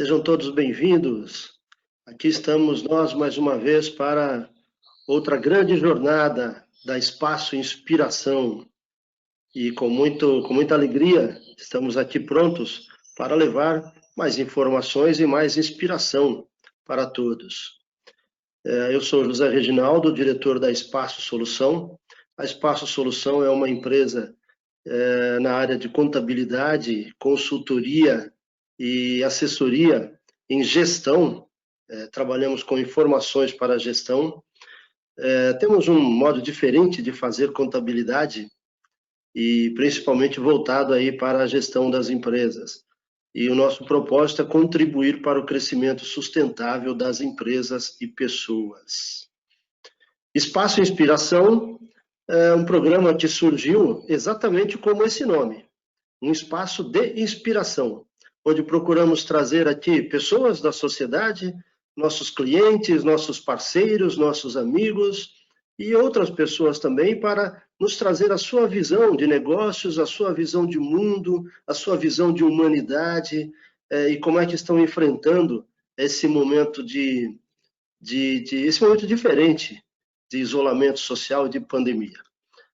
Sejam todos bem-vindos. Aqui estamos nós mais uma vez para outra grande jornada da Espaço Inspiração. E com muita alegria estamos aqui prontos para levar mais informações e mais inspiração para todos. Eu sou José Reginaldo, diretor da Espaço Solução. A Espaço Solução é uma empresa na área de contabilidade, consultoria e assessoria em gestão. Trabalhamos com informações para a gestão. Temos um modo diferente de fazer contabilidade e principalmente voltado aí para a gestão das empresas. E o nosso propósito é contribuir para o crescimento sustentável das empresas e pessoas. Espaço Inspiração é um programa que surgiu exatamente como esse nome, um espaço de inspiração, onde procuramos trazer aqui pessoas da sociedade, nossos clientes, nossos parceiros, nossos amigos e outras pessoas também para nos trazer a sua visão de negócios, a sua visão de mundo, a sua visão de humanidade e como é que estão enfrentando esse momento esse momento diferente de isolamento social e de pandemia.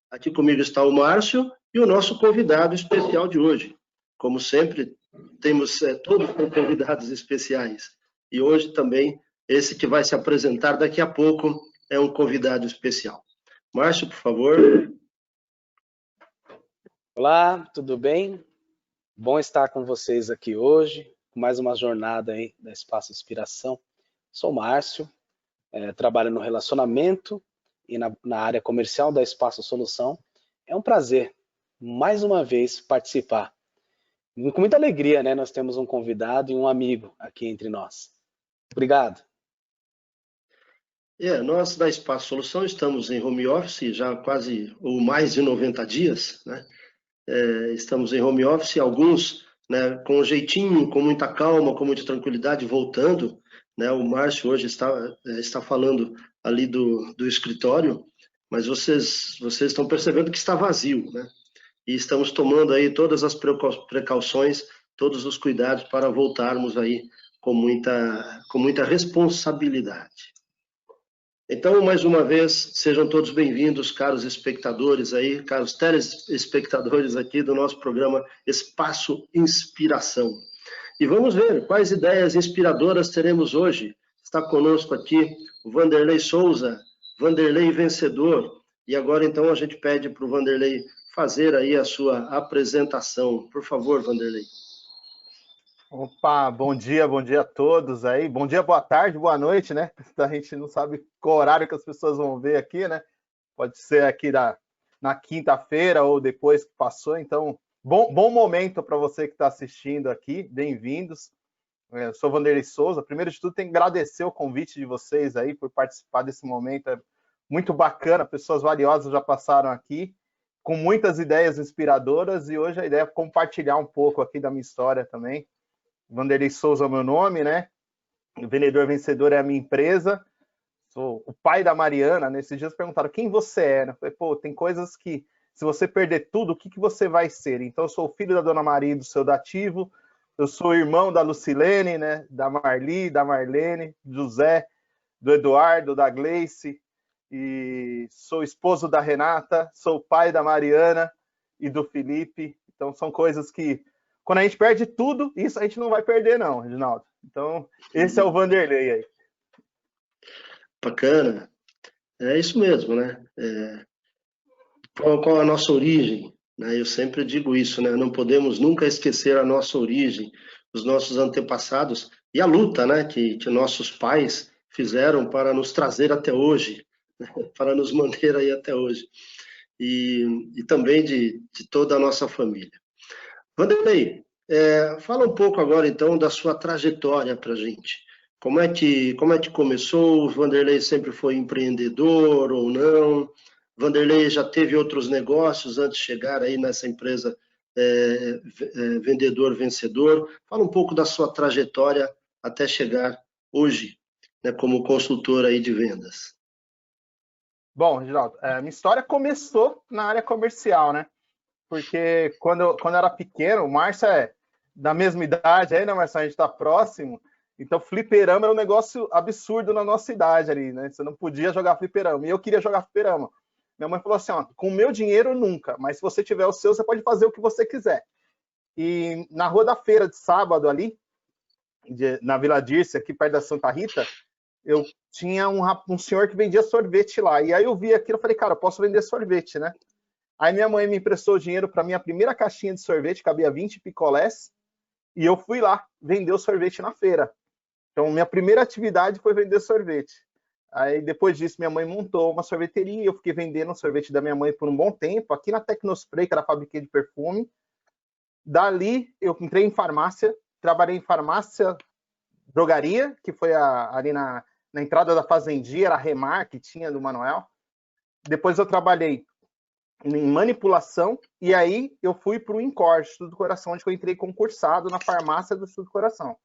Aqui comigo está o Márcio e o nosso convidado especial de hoje. Como sempre, temos todos convidados especiais. E hoje também, esse que vai se apresentar daqui a pouco é um convidado especial. Márcio, por favor. Olá, tudo bem? Bom estar com vocês aqui hoje, com mais uma jornada aí da Espaço Inspiração. Sou Márcio, trabalho no relacionamento e na área comercial da Espaço Solução. É um prazer, mais uma vez, participar. Com muita alegria, né? Nós temos um convidado e um amigo aqui entre nós. Obrigado. Nós da Espaço Solução estamos em home office já quase ou mais de 90 dias, né? Estamos em home office, alguns com um jeitinho, com muita calma, com muita tranquilidade, voltando. Né? O Márcio hoje está falando ali do escritório, mas vocês estão percebendo que está vazio, né? E estamos tomando aí todas as precauções, todos os cuidados para voltarmos aí com muita responsabilidade. Então, mais uma vez, sejam todos bem-vindos, caros espectadores aí, caros telespectadores aqui do nosso programa Espaço Inspiração. E vamos ver quais ideias inspiradoras teremos hoje. Está conosco aqui o Vanderlei Souza, Vanderlei Vencedor. E agora, então, a gente pede para o Vanderlei fazer aí a sua apresentação. Por favor, Vanderlei. Opa, bom dia a todos aí. Bom dia, boa tarde, boa noite, né? A gente não sabe qual horário que as pessoas vão ver aqui, né? Pode ser aqui na quinta-feira ou depois que passou. Então, bom momento para você que está assistindo aqui. Bem-vindos. Eu sou Vanderlei Souza. Primeiro de tudo, tenho que agradecer o convite de vocês aí por participar desse momento. É muito bacana, pessoas valiosas já passaram aqui, com muitas ideias inspiradoras, e hoje a ideia é compartilhar um pouco aqui da minha história também. Vanderlei Souza é o meu nome, né? O Vendedor Vencedor é a minha empresa. Sou o pai da Mariana. Nesses dias perguntaram quem você é, né? Eu falei, pô, tem coisas que, se você perder tudo, o que você vai ser? Então, eu sou o filho da Dona Maria e do seu Dativo. Eu sou irmão da Lucilene, né? Da Marli, da Marlene, do José, do Eduardo, da Gleice. E sou esposo da Renata. Sou pai da Mariana e do Felipe. Então, são coisas que, quando a gente perde tudo, isso a gente não vai perder, não, Reginaldo. Então, esse é o Vanderlei aí. Bacana. É isso mesmo, né? Qual a nossa origem? Né? Eu sempre digo isso, né? Não podemos nunca esquecer a nossa origem, os nossos antepassados e a luta, né? Que nossos pais fizeram para nos trazer até hoje, né? Para nos manter aí até hoje. E também de toda a nossa família. Vanderlei, fala um pouco agora, então, da sua trajetória para a gente. Como é que começou? O Vanderlei sempre foi empreendedor ou não? Vanderlei já teve outros negócios antes de chegar aí nessa empresa Vendedor Vencedor. Fala um pouco da sua trajetória até chegar hoje, né, como consultor aí de vendas. Bom, Reginaldo, minha história começou na área comercial, né? Porque quando eu era pequeno, o Márcio da mesma idade aí, né, Marcelo? A gente tá próximo. Então, fliperama era um negócio absurdo na nossa idade ali, né? Você não podia jogar fliperama. E eu queria jogar fliperama. Minha mãe falou assim, ó, com o meu dinheiro nunca, mas se você tiver o seu, você pode fazer o que você quiser. E na Rua da Feira de sábado ali, na Vila Dirce, aqui perto da Santa Rita, eu tinha um senhor que vendia sorvete lá. E aí eu vi aquilo e falei, cara, eu posso vender sorvete, né? Aí minha mãe me emprestou o dinheiro para minha primeira caixinha de sorvete, cabia 20 picolés, e eu fui lá vender o sorvete na feira. Então, minha primeira atividade foi vender sorvete. Aí, depois disso, minha mãe montou uma sorveteria, eu fiquei vendendo o sorvete da minha mãe por um bom tempo, aqui na Tecnospray, que era a fábrica de perfume. Dali, eu entrei em farmácia, trabalhei em farmácia, drogaria, que foi ali na entrada da Fazendia, era a Remar, que tinha do Manuel. Depois eu trabalhei em manipulação, e aí eu fui para o INCOR, Estudo do Coração, onde eu entrei concursado na farmácia do Estudo do Coração.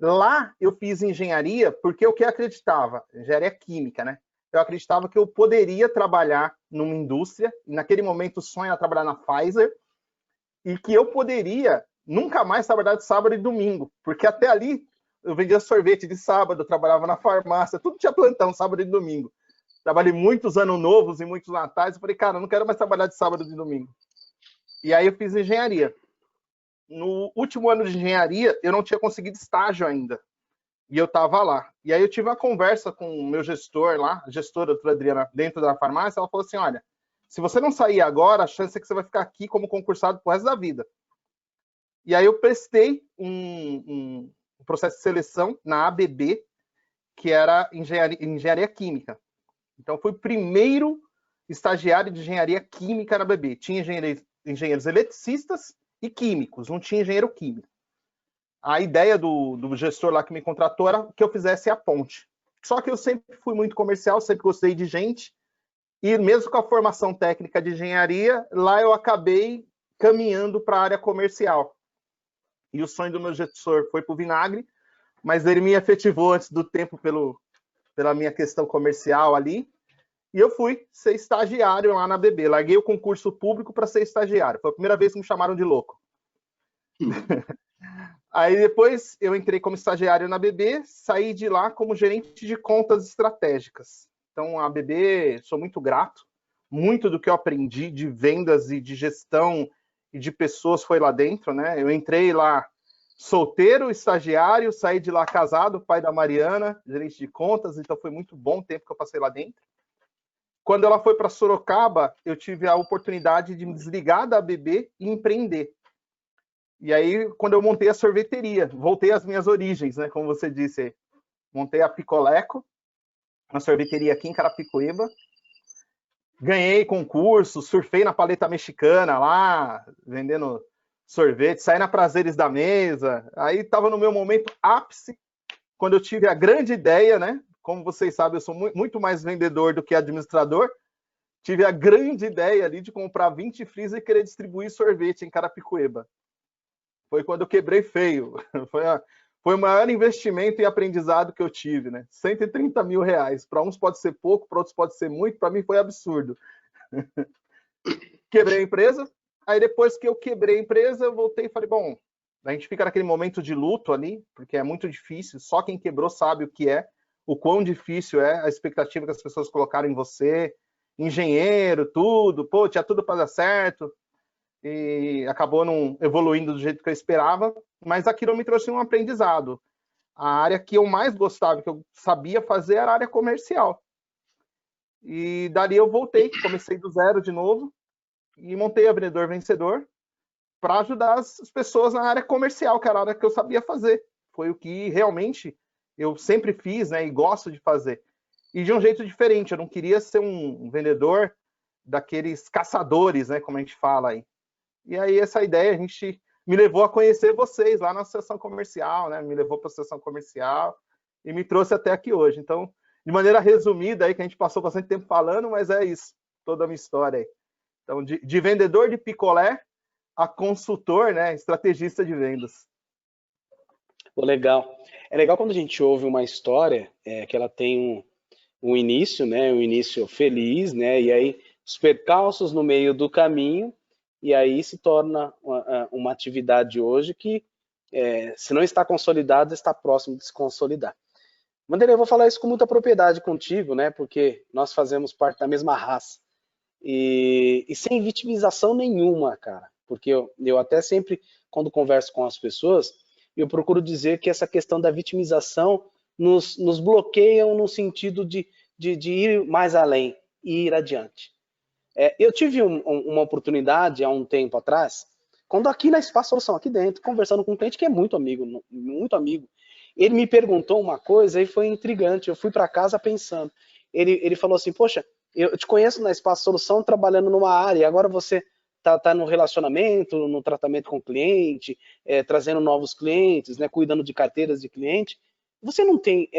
Lá eu fiz engenharia porque eu que acreditava, engenharia química, né? Eu acreditava que eu poderia trabalhar numa indústria, e naquele momento o sonho era trabalhar na Pfizer, e que eu poderia nunca mais trabalhar de sábado e domingo, porque até ali eu vendia sorvete de sábado, eu trabalhava na farmácia, tudo tinha plantão, sábado e domingo. Trabalhei muitos anos novos e muitos natais, eu falei, cara, eu não quero mais trabalhar de sábado e domingo. E aí eu fiz engenharia. No último ano de engenharia, eu não tinha conseguido estágio ainda. E eu estava lá. E aí eu tive uma conversa com o meu gestor lá, a gestora, a doutora Adriana, dentro da farmácia, ela falou assim, olha, se você não sair agora, a chance é que você vai ficar aqui como concursado pro resto da vida. E aí eu prestei um processo de seleção na ABB, que era engenharia química. Então, fui o primeiro estagiário de engenharia química na ABB. Tinha engenheiros eletricistas e químicos, não tinha engenheiro químico. A ideia do gestor lá que me contratou era que eu fizesse a ponte. Só que eu sempre fui muito comercial, sempre gostei de gente, e mesmo com a formação técnica de engenharia, lá eu acabei caminhando para a área comercial. E o sonho do meu gestor foi para o vinagre, mas ele me efetivou antes do tempo pela minha questão comercial ali, e eu fui ser estagiário lá na ABB. Larguei o concurso público para ser estagiário. Foi a primeira vez que me chamaram de louco. Aí depois eu entrei como estagiário na ABB, saí de lá como gerente de contas estratégicas. Então a ABB, sou muito grato. Muito do que eu aprendi de vendas e de gestão e de pessoas foi lá dentro, né? Eu entrei lá solteiro, estagiário, saí de lá casado, pai da Mariana, gerente de contas, então foi muito bom o tempo que eu passei lá dentro. Quando ela foi para Sorocaba, eu tive a oportunidade de me desligar da ABB e empreender. E aí, quando eu montei a sorveteria, voltei às minhas origens, né? Como você disse, montei a Picoleco, uma sorveteria aqui em Carapicuíba. Ganhei concurso, surfei na paleta mexicana lá, vendendo sorvete, saí na Prazeres da Mesa. Aí estava no meu momento ápice, quando eu tive a grande ideia, né? Como vocês sabem, eu sou muito mais vendedor do que administrador. Tive a grande ideia ali de comprar 20 freezer e querer distribuir sorvete em Carapicuíba. Foi quando eu quebrei feio. Foi o maior investimento e aprendizado que eu tive, né? 130 mil reais. Para uns pode ser pouco, para outros pode ser muito. Para mim foi absurdo. Quebrei a empresa. Aí depois que eu quebrei a empresa, eu voltei e falei, bom, a gente fica naquele momento de luto ali, porque é muito difícil. Só quem quebrou sabe o que é, o quão difícil é a expectativa que as pessoas colocaram em você. Engenheiro, tudo, pô, tinha tudo para dar certo. E acabou não evoluindo do jeito que eu esperava, mas aquilo me trouxe um aprendizado. A área que eu mais gostava, que eu sabia fazer, era a área comercial. E dali eu voltei, comecei do zero de novo e montei a Vendedor Vencedor para ajudar as pessoas na área comercial, que era a área que eu sabia fazer. Foi o que realmente eu sempre fiz, né, e gosto de fazer. E de um jeito diferente, eu não queria ser um vendedor daqueles caçadores, né, como a gente fala aí. E aí essa ideia a gente me levou a conhecer vocês lá na associação comercial, né? Me levou para a associação comercial e me trouxe até aqui hoje. Então, de maneira resumida aí, que a gente passou bastante tempo falando, mas é isso, toda a minha história aí. Então, de vendedor de picolé a consultor, né? Estrategista de vendas. Pô, legal. É legal quando a gente ouve uma história que ela tem um início, né? Um início feliz, né? E aí os percalços no meio do caminho e aí se torna uma atividade hoje que, se não está consolidada, está próximo de se consolidar. Vanderlei, eu vou falar isso com muita propriedade contigo, né? Porque nós fazemos parte da mesma raça. E sem vitimização nenhuma, cara. Porque eu até sempre, quando converso com as pessoas, eu procuro dizer que essa questão da vitimização nos bloqueiam no sentido de ir mais além e ir adiante. Eu tive uma oportunidade há um tempo atrás, quando aqui na Espaço Solução, aqui dentro, conversando com um cliente que é muito amigo, ele me perguntou uma coisa e foi intrigante. Eu fui para casa pensando. Ele falou assim: poxa, eu te conheço na Espaço Solução trabalhando numa área, agora você tá no relacionamento, no tratamento com o cliente, trazendo novos clientes, né, cuidando de carteiras de cliente. Você não tem,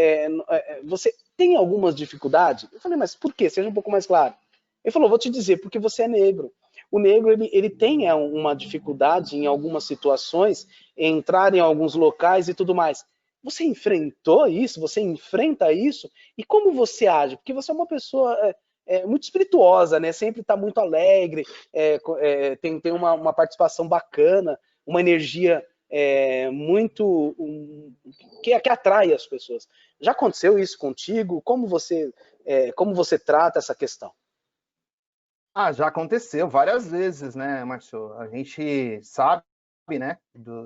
você tem algumas dificuldades? Eu falei, mas por quê? Seja um pouco mais claro. Ele falou, vou te dizer, porque você é negro. O negro, ele tem uma dificuldade em algumas situações, em entrar em alguns locais e tudo mais. Você enfrentou isso? Você enfrenta isso? E como você age? Porque você é uma pessoa muito espirituosa, né? Sempre está muito alegre, tem uma participação bacana, uma energia muito que atrai as pessoas. Já aconteceu isso contigo? Como você trata essa questão? Ah, já aconteceu várias vezes, né, Márcio? A gente sabe, né,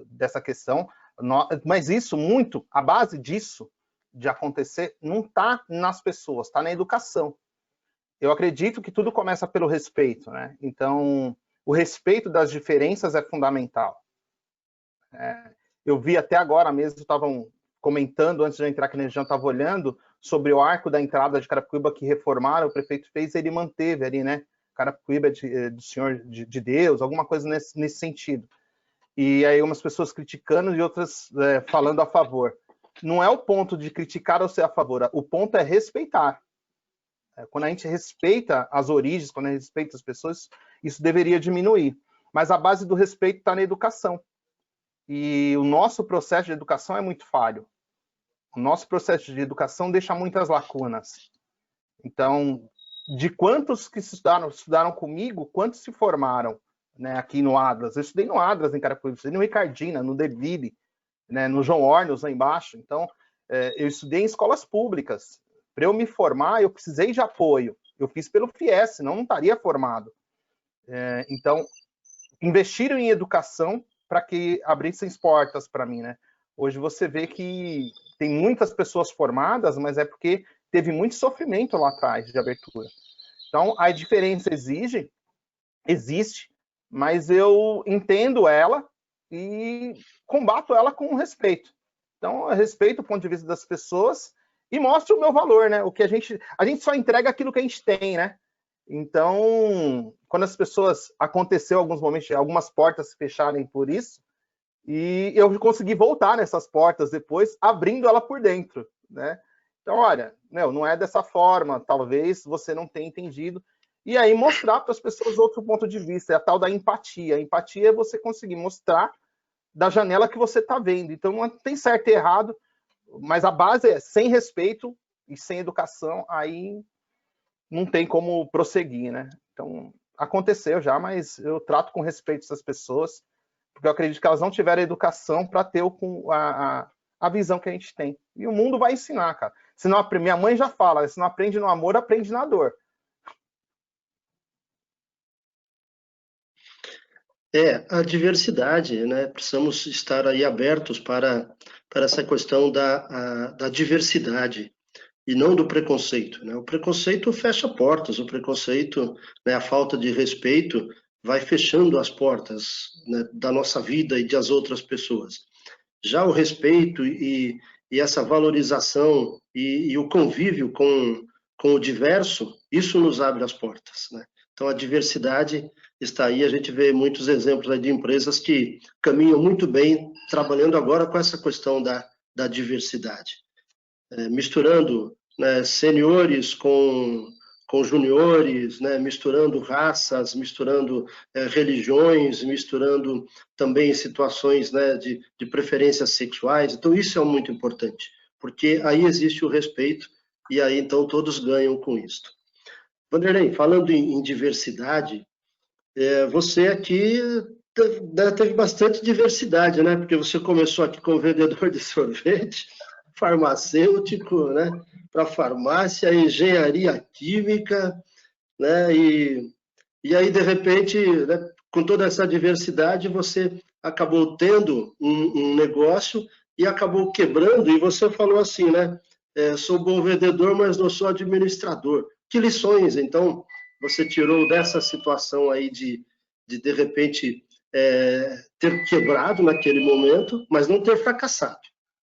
dessa questão, mas isso muito, a base disso, de acontecer, não está nas pessoas, está na educação. Eu acredito que tudo começa pelo respeito, né? Então, o respeito das diferenças é fundamental. Eu vi até agora mesmo, estavam comentando, antes de eu entrar aqui na região, estava olhando sobre o arco da entrada de Carapicuíba que reformaram, o prefeito fez, ele manteve ali, né? Carapicuíba do Senhor de Deus, alguma coisa nesse sentido. E aí umas pessoas criticando e outras falando a favor. Não é o ponto de criticar ou ser a favor, o ponto é respeitar. Quando a gente respeita as origens, quando a gente respeita as pessoas, isso deveria diminuir. Mas a base do respeito está na educação. E o nosso processo de educação é muito falho. O nosso processo de educação deixa muitas lacunas. Então, de quantos que estudaram comigo, quantos se formaram, né, aqui no Adlas? Eu estudei no Adlas, em Carapicuíba, eu estudei no Ricardina, no Deville, né, no João Orneus, lá embaixo. Então, eu estudei em escolas públicas. Para eu me formar, eu precisei de apoio. Eu fiz pelo FIES, senão não estaria formado. Então, investiram em educação para que abrissem as portas para mim, né? Hoje você vê que tem muitas pessoas formadas, mas é porque teve muito sofrimento lá atrás de abertura. Então, a diferença existe, mas eu entendo ela e combato ela com respeito. Então, eu respeito o ponto de vista das pessoas e mostro o meu valor, né? O que a gente só entrega aquilo que a gente tem, né? Então, quando as pessoas, aconteceu alguns momentos, algumas portas se fecharem por isso, e eu consegui voltar nessas portas depois, abrindo ela por dentro, né? Então, olha, não é dessa forma, talvez você não tenha entendido, e aí mostrar para as pessoas outro ponto de vista, é a tal da empatia. A empatia é você conseguir mostrar da janela que você está vendo. Então, não tem certo e errado, mas a base é sem respeito e sem educação, aí não tem como prosseguir, né? Então, aconteceu já, mas eu trato com respeito essas pessoas, porque eu acredito que elas não tiveram educação para ter a visão que a gente tem. E o mundo vai ensinar, cara. Se não, minha mãe já fala, se não aprende no amor, aprende na dor. A diversidade, né? Precisamos estar aí abertos para essa questão da diversidade e não do preconceito, né? O preconceito fecha portas, o preconceito, né, a falta de respeito vai fechando as portas, né, da nossa vida e das outras pessoas. Já o respeito e essa valorização e o convívio com o diverso, isso nos abre as portas, né? Então, a diversidade está aí, a gente vê muitos exemplos aí de empresas que caminham muito bem, trabalhando agora com essa questão da diversidade. Misturando, né, seniores com juniores, né, misturando raças, misturando religiões, misturando também situações, né, de preferências sexuais. Então, isso é muito importante, porque aí existe o respeito e aí, então, todos ganham com isso. Vanderlei, falando em diversidade, Você aqui teve bastante diversidade, né? Porque você começou aqui como vendedor de sorvete, farmacêutico, né? Para farmácia, engenharia química, né? E aí, de repente, né, com toda essa diversidade, você acabou tendo um negócio e acabou quebrando, e você falou assim, né? Sou bom vendedor, mas não sou administrador. Que lições, então, você tirou dessa situação aí de repente, ter quebrado naquele momento, mas não ter fracassado?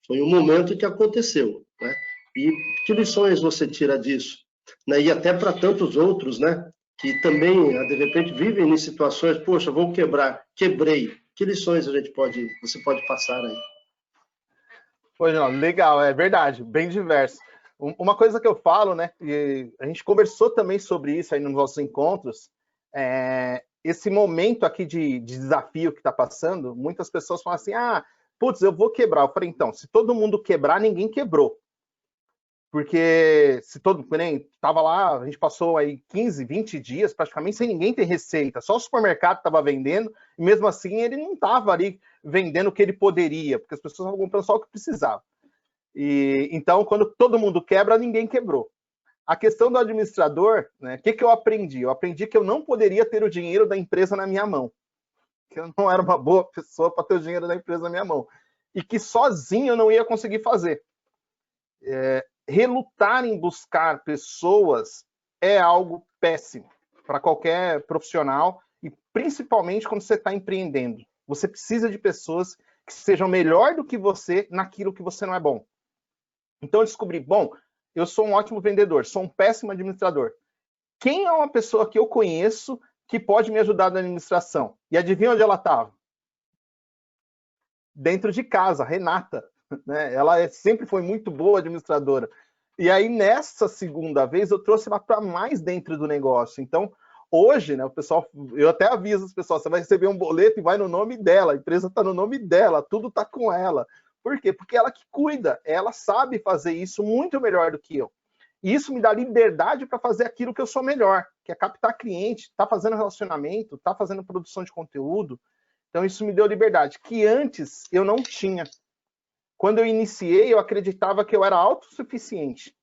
Foi um momento que aconteceu, né? E que lições você tira disso? Né? E até para tantos outros, né? Que também, de repente, vivem em situações, poxa, vou quebrar, quebrei. Que lições você pode passar aí? Pois não, legal, é verdade, bem diverso. Uma coisa que eu falo, né, e a gente conversou também sobre isso aí nos nossos encontros, esse momento aqui de desafio que está passando, muitas pessoas falam assim, putz, eu vou quebrar. Eu falei, então, se todo mundo quebrar, ninguém quebrou. Porque se todo, nem estava lá, a gente passou aí 15, 20 dias praticamente sem ninguém ter receita, só o supermercado estava vendendo, e mesmo assim ele não estava ali vendendo o que ele poderia, porque as pessoas estavam comprando só o que precisava. E então, quando todo mundo quebra, ninguém quebrou. A questão do administrador, né, o que eu aprendi? Eu aprendi que eu não poderia ter o dinheiro da empresa na minha mão, que eu não era uma boa pessoa para ter o dinheiro da empresa na minha mão, e que sozinho eu não ia conseguir fazer. Relutar em buscar pessoas é algo péssimo para qualquer profissional e principalmente quando você está empreendendo. Você precisa de pessoas que sejam melhor do que você naquilo que você não é bom. Então eu descobri, bom, eu sou um ótimo vendedor, sou um péssimo administrador. Quem é uma pessoa que eu conheço que pode me ajudar na administração? E adivinha onde ela estava? Dentro de casa, Renata. Né? Ela sempre foi muito boa administradora. E aí, nessa segunda vez, eu trouxe ela para mais dentro do negócio. Então, hoje, né, o pessoal, eu até aviso os pessoal, você vai receber um boleto e vai no nome dela, a empresa está no nome dela, tudo está com ela. Por quê? Porque ela que cuida, ela sabe fazer isso muito melhor do que eu. E isso me dá liberdade para fazer aquilo que eu sou melhor, que é captar cliente, tá fazendo relacionamento, tá fazendo produção de conteúdo. Então, isso me deu liberdade, que antes eu não tinha. Quando eu iniciei, eu acreditava que eu era autossuficiente,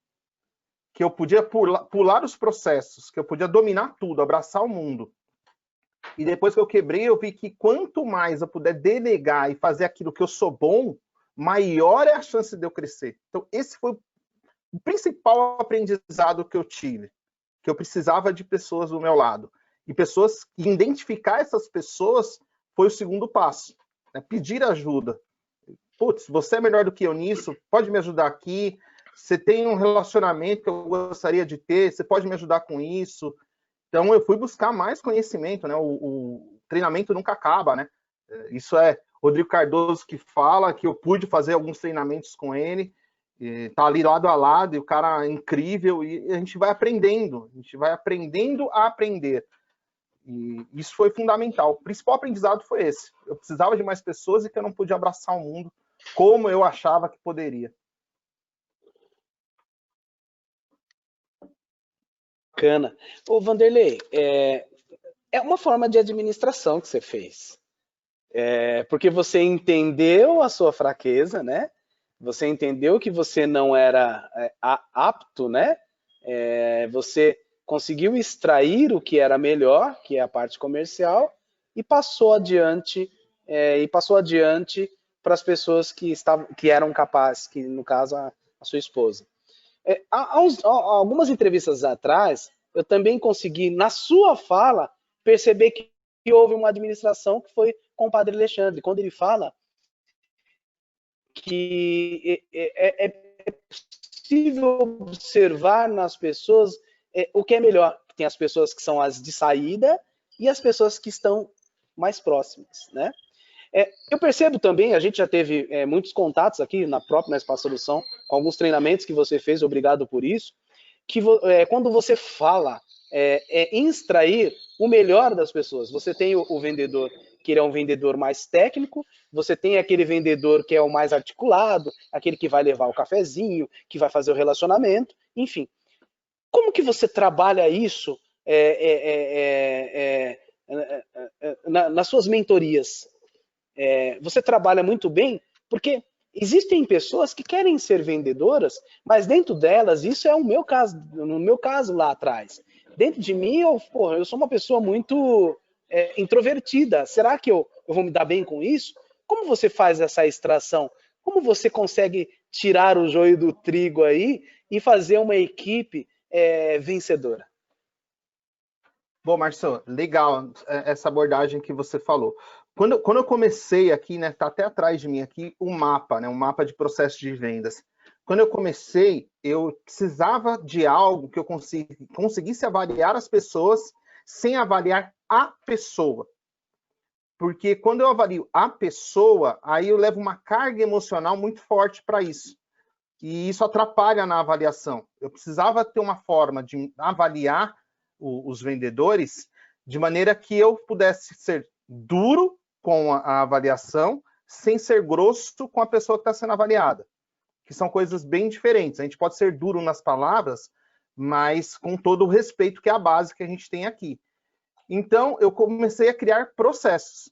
que eu podia pular os processos, que eu podia dominar tudo, abraçar o mundo. E depois que eu quebrei, eu vi que quanto mais eu puder delegar e fazer aquilo que eu sou bom, maior é a chance de eu crescer. Então, esse foi o principal aprendizado que eu tive, que eu precisava de pessoas do meu lado. E pessoas, identificar essas pessoas foi o segundo passo, né? Pedir ajuda. Putz, você é melhor do que eu nisso, pode me ajudar aqui, você tem um relacionamento que eu gostaria de ter, você pode me ajudar com isso. Então eu fui buscar mais conhecimento, né? O treinamento nunca acaba, né? Isso é Rodrigo Cardoso que fala, que eu pude fazer alguns treinamentos com ele, tá ali lado a lado, e o cara é incrível, e a gente vai aprendendo a aprender. E isso foi fundamental. O principal aprendizado foi esse. Eu precisava de mais pessoas e que eu não podia abraçar o mundo como eu achava que poderia. Bacana. Ô, Vanderlei, é uma forma de administração que você fez. Porque você entendeu a sua fraqueza, né? Você entendeu que você não era apto, né? Você conseguiu extrair o que era melhor, que é a parte comercial, e passou adiante para as pessoas que eram capazes, que no caso a sua esposa. Algumas entrevistas atrás, eu também consegui, na sua fala, perceber que houve uma administração que foi com o Padre Alexandre, quando ele fala que é possível observar nas pessoas o que é melhor. Tem as pessoas que são as de saída e as pessoas que estão mais próximas, né? Eu percebo também, a gente já teve muitos contatos aqui na própria Espaço Solução, com alguns treinamentos que você fez, obrigado por isso, que quando você fala em extrair o melhor das pessoas, você tem o vendedor, que ele é um vendedor mais técnico, você tem aquele vendedor que é o mais articulado, aquele que vai levar o cafezinho, que vai fazer o relacionamento, enfim. Como que você trabalha isso nas suas mentorias, você trabalha muito bem, porque existem pessoas que querem ser vendedoras, mas dentro delas, isso é o meu caso, no meu caso lá atrás. Dentro de mim, eu sou uma pessoa muito introvertida. Será que eu vou me dar bem com isso? Como você faz essa extração? Como você consegue tirar o joio do trigo aí e fazer uma equipe vencedora? Bom, Marcio, legal essa abordagem que você falou. Quando eu comecei aqui, né, tá até atrás de mim aqui, um mapa, né, um mapa de processo de vendas. Quando eu comecei, eu precisava de algo que eu conseguisse avaliar as pessoas sem avaliar a pessoa. Porque quando eu avalio a pessoa, aí eu levo uma carga emocional muito forte para isso. E isso atrapalha na avaliação. Eu precisava ter uma forma de avaliar os vendedores de maneira que eu pudesse ser duro com a avaliação, sem ser grosso com a pessoa que está sendo avaliada. Que são coisas bem diferentes. A gente pode ser duro nas palavras, mas com todo o respeito, que é a base que a gente tem aqui. Então, eu comecei a criar processos.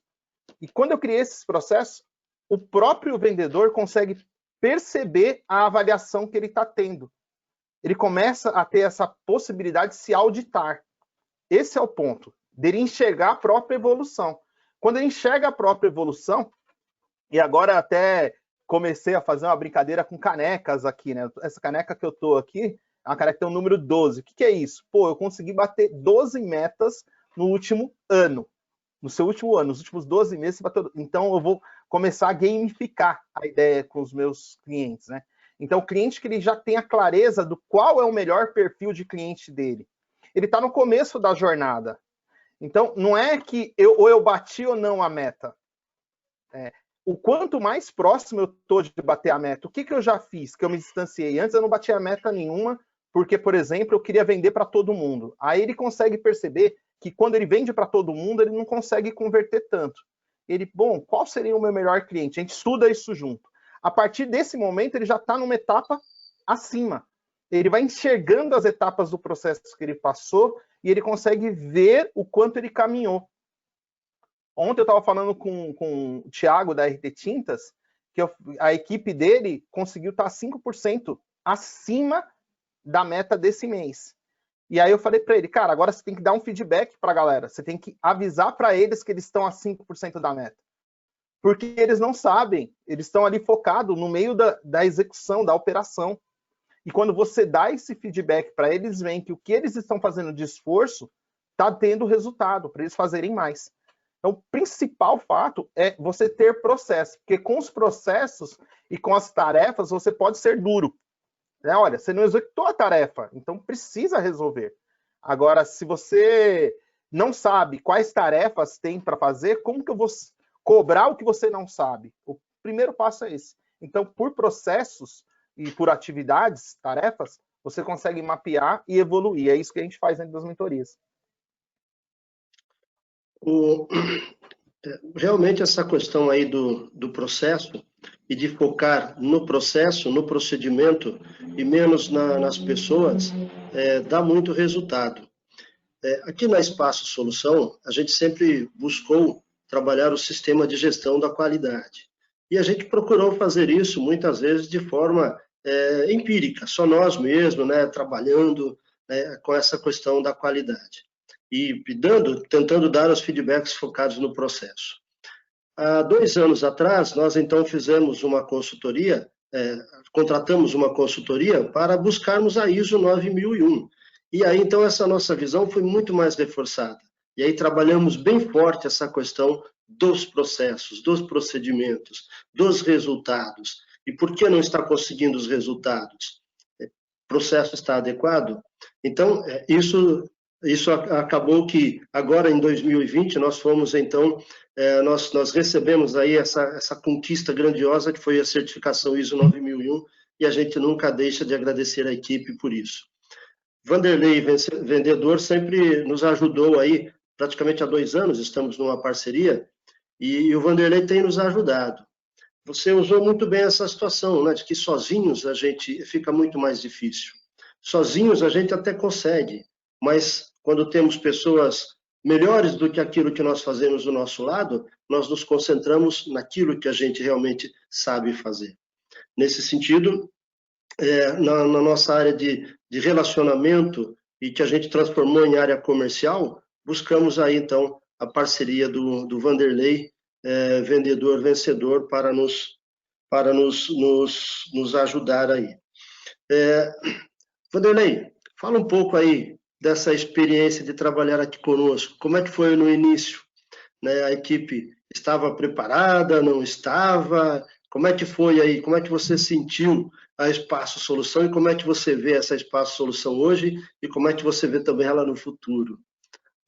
E quando eu criei esses processos, o próprio vendedor consegue perceber a avaliação que ele está tendo. Ele começa a ter essa possibilidade de se auditar. Esse é o ponto, dele enxergar a própria evolução. Quando ele enxerga a própria evolução, e agora até comecei a fazer uma brincadeira com canecas aqui, né? Essa caneca que eu tô aqui, é uma caneca que tem o número 12. O que é isso? Pô, eu consegui bater 12 metas no último ano. No seu último ano, nos últimos 12 meses, você bateu... Então eu vou começar a gamificar a ideia com os meus clientes, né? Então o cliente que ele já tem a clareza do qual é o melhor perfil de cliente dele. Ele está no começo da jornada. Então não é que eu bati ou não a meta. O quanto mais próximo eu estou de bater a meta, o que eu já fiz, que eu me distanciei? Antes eu não batia meta nenhuma, porque, por exemplo, eu queria vender para todo mundo. Aí ele consegue perceber que quando ele vende para todo mundo, ele não consegue converter tanto. Ele, bom, qual seria o meu melhor cliente? A gente estuda isso junto. A partir desse momento, ele já está numa etapa acima. Ele vai enxergando as etapas do processo que ele passou e ele consegue ver o quanto ele caminhou. Ontem eu estava falando com o Thiago, da RT Tintas, que a equipe dele conseguiu estar 5% acima da meta desse mês. E aí eu falei para ele, cara, agora você tem que dar um feedback para a galera. Você tem que avisar para eles que eles estão a 5% da meta. Porque eles não sabem. Eles estão ali focados no meio da execução, da operação. E quando você dá esse feedback para eles, veem que o que eles estão fazendo de esforço está tendo resultado, para eles fazerem mais. Então, o principal fato é você ter processo. Porque com os processos e com as tarefas, você pode ser duro. Olha, você não executou a tarefa, então precisa resolver. Agora, se você não sabe quais tarefas tem para fazer, como que eu vou cobrar o que você não sabe? O primeiro passo é esse. Então, por processos e por atividades, tarefas, você consegue mapear e evoluir. É isso que a gente faz dentro das mentorias. Realmente essa questão aí do processo e de focar no processo, no procedimento e menos nas pessoas, dá muito resultado. Aqui na Espaço Solução, a gente sempre buscou trabalhar o sistema de gestão da qualidade. E a gente procurou fazer isso muitas vezes de forma empírica, só nós mesmos, né, trabalhando com essa questão da qualidade. E tentando dar os feedbacks focados no processo. Há 2 anos atrás, nós então fizemos uma consultoria, contratamos uma consultoria para buscarmos a ISO 9001. E aí então essa nossa visão foi muito mais reforçada. E aí trabalhamos bem forte essa questão dos processos, dos procedimentos, dos resultados. E por que não está conseguindo os resultados? O processo está adequado? Então, isso acabou que agora em 2020 nós fomos então, nós recebemos aí essa conquista grandiosa que foi a certificação ISO 9001 e a gente nunca deixa de agradecer a equipe por isso. Vanderlei Vendedor sempre nos ajudou aí, praticamente há 2 anos estamos numa parceria e o Vanderlei tem nos ajudado. Você usou muito bem essa situação, né, de que sozinhos a gente fica muito mais difícil. Sozinhos a gente até consegue, mas quando temos pessoas melhores do que aquilo que nós fazemos do nosso lado, nós nos concentramos naquilo que a gente realmente sabe fazer. Nesse sentido, na nossa área de relacionamento e que a gente transformou em área comercial, buscamos aí, então, a parceria do Vanderlei, vendedor vencedor, para nos ajudar aí. Vanderlei, fala um pouco aí dessa experiência de trabalhar aqui conosco. Como é que foi no início? Né? A equipe estava preparada, não estava? Como é que foi aí? Como é que você sentiu a Espaço Solução e como é que você vê essa Espaço Solução hoje e como é que você vê também ela no futuro?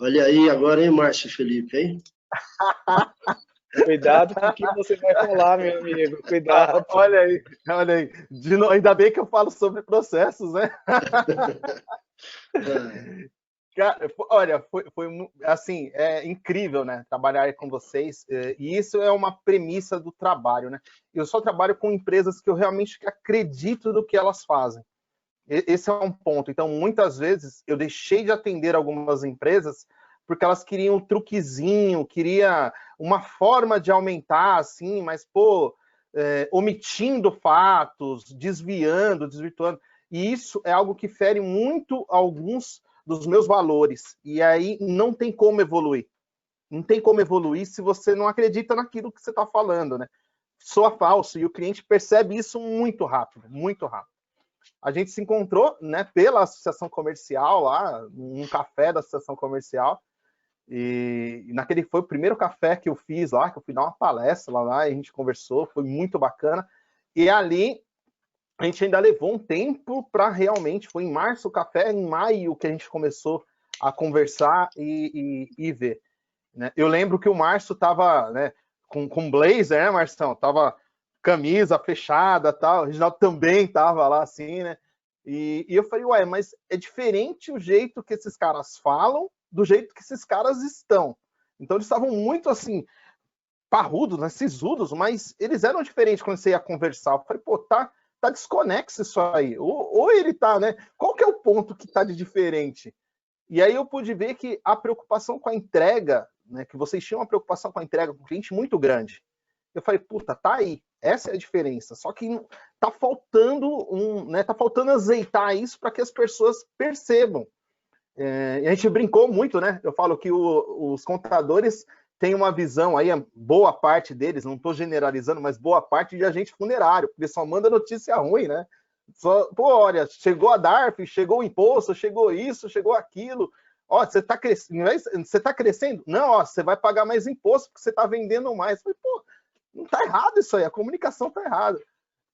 Olha aí agora, hein, Márcio e Felipe, hein? Cuidado com o que você vai falar, meu amigo. Cuidado. Olha aí, olha aí. Ainda bem que eu falo sobre processos, né? Cara, olha, foi assim, é incrível, né? Trabalhar com vocês. E isso é uma premissa do trabalho, né? Eu só trabalho com empresas que eu realmente acredito no que elas fazem. Esse é um ponto. Então, muitas vezes, eu deixei de atender algumas empresas porque elas queriam um truquezinho, queria uma forma de aumentar, assim, mas, pô, omitindo fatos, desvirtuando. E isso é algo que fere muito alguns dos meus valores. E aí não tem como evoluir. Não tem como evoluir se você não acredita naquilo que você está falando, né? Soa falso. E o cliente percebe isso muito rápido, muito rápido. A gente se encontrou, né, pela associação comercial lá, num café da associação comercial, e naquele foi o primeiro café que eu fiz lá, que eu fui dar uma palestra lá, e a gente conversou, foi muito bacana, e ali a gente ainda levou um tempo para realmente, foi em março o café, em maio que a gente começou a conversar e ver, né? Eu lembro que o Márcio estava, né, com blazer, né, Marção? Tava camisa fechada, tal. O Reginaldo também tava lá assim, né? E eu falei, ué, mas é diferente o jeito que esses caras falam do jeito que esses caras estão. Então eles estavam muito assim, parrudos, né, sisudos, mas eles eram diferentes quando você ia conversar. Eu falei, pô, tá desconexo isso aí. Ou ele tá, né? Qual que é o ponto que tá de diferente? E aí eu pude ver que a preocupação com a entrega, né, que vocês tinham uma preocupação com a entrega com o cliente muito grande. Eu falei, puta, tá aí. Essa é a diferença. Só que tá faltando tá faltando azeitar isso para que as pessoas percebam. E a gente brincou muito, né? Eu falo que os contadores têm uma visão aí, boa parte deles, não estou generalizando, mas boa parte de agente funerário, porque só manda notícia ruim, né? Só, pô, olha, chegou a DARF, chegou o imposto, chegou isso, chegou aquilo. Ó, você está crescendo, você tá crescendo? Não, ó, você vai pagar mais imposto porque você está vendendo mais. Eu falei, pô, não está errado isso aí, a comunicação está errada.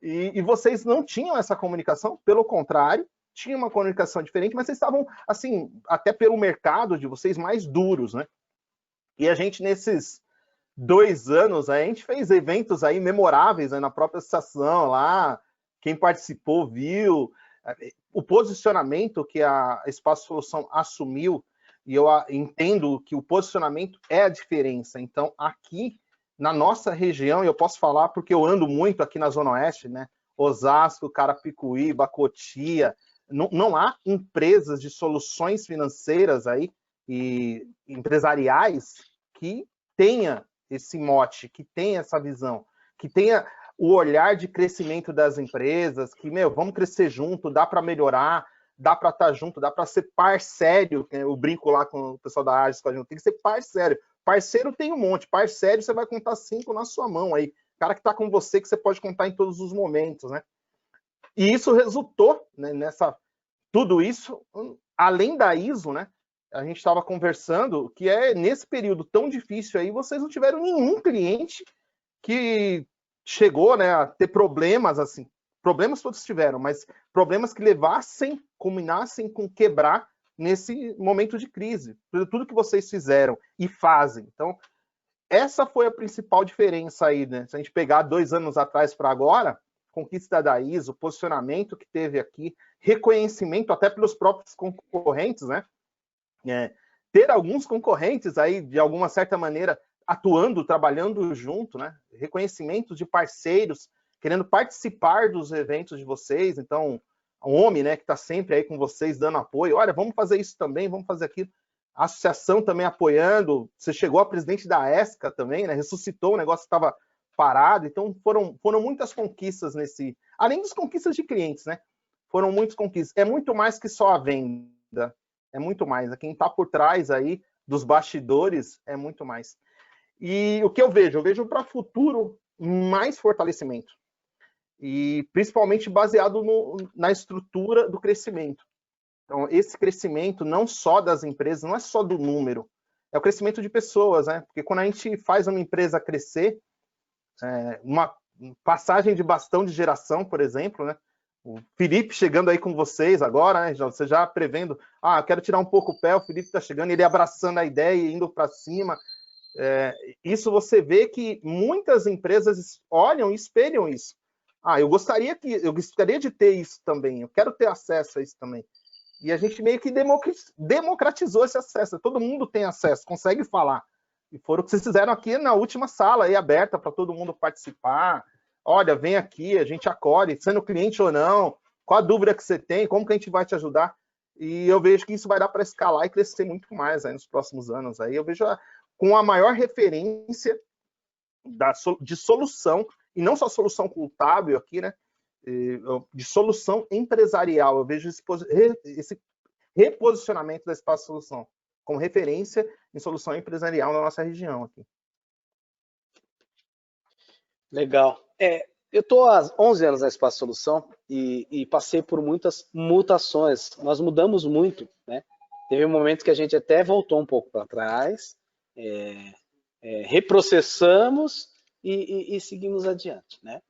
E vocês não tinham essa comunicação, pelo contrário, tinha uma comunicação diferente, mas vocês estavam, assim, até pelo mercado de vocês, mais duros, né? E a gente, nesses 2 anos, a gente fez eventos aí memoráveis, né, na própria associação lá, quem participou viu, o posicionamento que a Espaço Solução assumiu, e eu entendo que o posicionamento é a diferença. Então, aqui na nossa região, e eu posso falar porque eu ando muito aqui na Zona Oeste, né? Osasco, Carapicuíba, Cotia, não há empresas de soluções financeiras aí e empresariais que tenha esse mote, que tenha essa visão, que tenha o olhar de crescimento das empresas, que, vamos crescer junto, dá para melhorar, dá para estar junto, dá para ser parceiro. Eu brinco lá com o pessoal da Agis, tem que ser parceiro. Parceiro tem um monte, parceiro você vai contar 5 na sua mão aí. Cara que está com você, que você pode contar em todos os momentos, né? E isso resultou, né, tudo isso, além da ISO, né? A gente estava conversando que nesse período tão difícil aí, vocês não tiveram nenhum cliente que chegou, né, a ter problemas, assim. Problemas todos tiveram, mas problemas que culminassem com quebrar nesse momento de crise. Tudo que vocês fizeram e fazem. Então, essa foi a principal diferença aí, né? Se a gente pegar 2 anos atrás para agora, conquista da ISO, posicionamento que teve aqui, reconhecimento até pelos próprios concorrentes, né? Ter alguns concorrentes aí, de alguma certa maneira, atuando, trabalhando junto, né? Reconhecimento de parceiros, querendo participar dos eventos de vocês. Então, o homem, né, que está sempre aí com vocês, dando apoio. Olha, vamos fazer isso também, vamos fazer aquilo. a associação também apoiando, você chegou a presidente da ESCA também, né? Ressuscitou, o negócio estava parado, então foram muitas conquistas além das conquistas de clientes, né? Foram muitas conquistas. É muito mais que só a venda, é muito mais. Quem está por trás aí dos bastidores é muito mais. E o que eu vejo para o futuro mais fortalecimento. E principalmente baseado na estrutura do crescimento. Então, esse crescimento não só das empresas, não é só do número, é o crescimento de pessoas, né? Porque quando a gente faz uma empresa crescer, uma passagem de bastão de geração, por exemplo, né? O Felipe chegando aí com vocês agora, né? Você já prevendo, eu quero tirar um pouco o pé, o Felipe está chegando, ele abraçando a ideia e indo para cima. Isso você vê que muitas empresas olham e espelham isso. Eu gostaria de ter isso também, eu quero ter acesso a isso também. E a gente meio que democratizou esse acesso. Todo mundo tem acesso, consegue falar. E foram o que vocês fizeram aqui na última sala, aí aberta para todo mundo participar. Olha, vem aqui, a gente acolhe, sendo cliente ou não, qual a dúvida que você tem, como que a gente vai te ajudar. E eu vejo que isso vai dar para escalar e crescer muito mais aí nos próximos anos. Aí eu vejo com a maior referência de solução, e não só solução contábil aqui, né? De solução empresarial. Eu vejo esse reposicionamento da Espaço Solução como referência em solução empresarial na nossa região aqui. Legal. Eu estou há 11 anos na Espaço Solução e passei por muitas mutações. Nós mudamos muito, né? Teve um momento que a gente até voltou um pouco para trás, reprocessamos e seguimos adiante, né?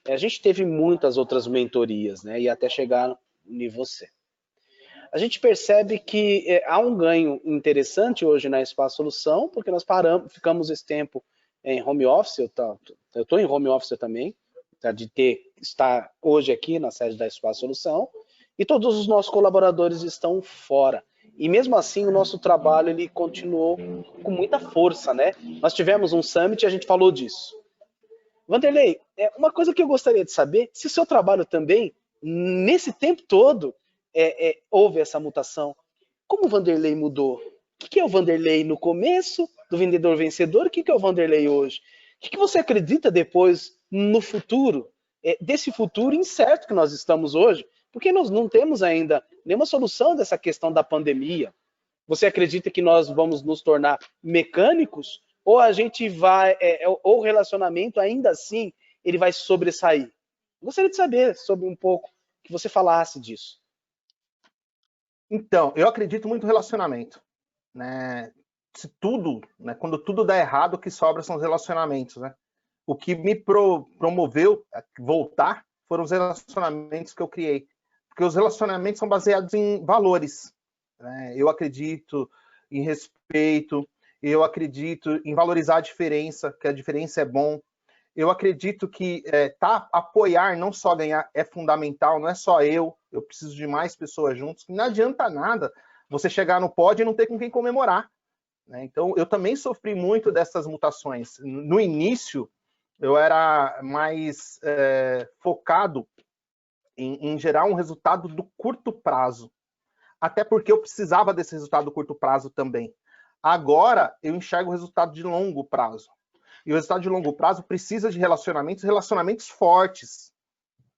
A gente teve muitas outras mentorias, né? E até chegar em você. A gente percebe que há um ganho interessante hoje na Espaço Solução, porque nós ficamos esse tempo em home office, eu estou em home office também, tá, de estar hoje aqui na sede da Espaço Solução, e todos os nossos colaboradores estão fora. E mesmo assim o nosso trabalho ele continuou com muita força, né? Nós tivemos um summit e a gente falou disso. Vanderlei, uma coisa que eu gostaria de saber, se o seu trabalho também, nesse tempo todo, houve essa mutação. Como o Vanderlei mudou? O que é o Vanderlei no começo do vendedor vencedor? O que é o Vanderlei hoje? O que você acredita depois no futuro, desse futuro incerto que nós estamos hoje? Porque nós não temos ainda nenhuma solução dessa questão da pandemia. Você acredita que nós vamos nos tornar mecânicos? Ou a gente vai, ou o relacionamento ainda assim, ele vai sobressair? Gostaria de saber sobre um pouco, que você falasse disso. Então, eu acredito muito no relacionamento, né? Se tudo, né? Quando tudo dá errado, o que sobra são os relacionamentos, né? O que me promoveu a voltar foram os relacionamentos que eu criei, porque os relacionamentos são baseados em valores, né? Eu acredito em respeito, eu acredito em valorizar a diferença, que a diferença é bom. Eu acredito que apoiar, não só ganhar, é fundamental, não é só eu preciso de mais pessoas juntos. Não adianta nada você chegar no pódio e não ter com quem comemorar, né? Então, eu também sofri muito dessas mutações. No início, eu era mais focado em gerar um resultado do curto prazo, até porque eu precisava desse resultado do curto prazo também. Agora, eu enxergo o resultado de longo prazo. E o resultado de longo prazo precisa de relacionamentos fortes,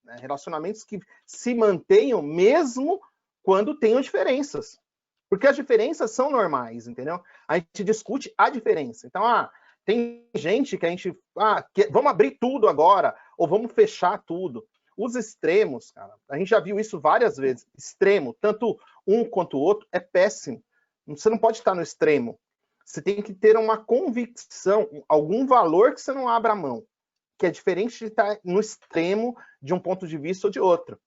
né? Relacionamentos que se mantenham mesmo quando tenham diferenças. Porque as diferenças são normais, entendeu? A gente discute a diferença. Então, tem gente que a gente... vamos abrir tudo agora, ou vamos fechar tudo. Os extremos, cara, a gente já viu isso várias vezes. Extremo, tanto um quanto o outro, é péssimo. Você não pode estar no extremo. Você tem que ter uma convicção, algum valor que você não abra mão, que é diferente de estar no extremo de um ponto de vista ou de outro.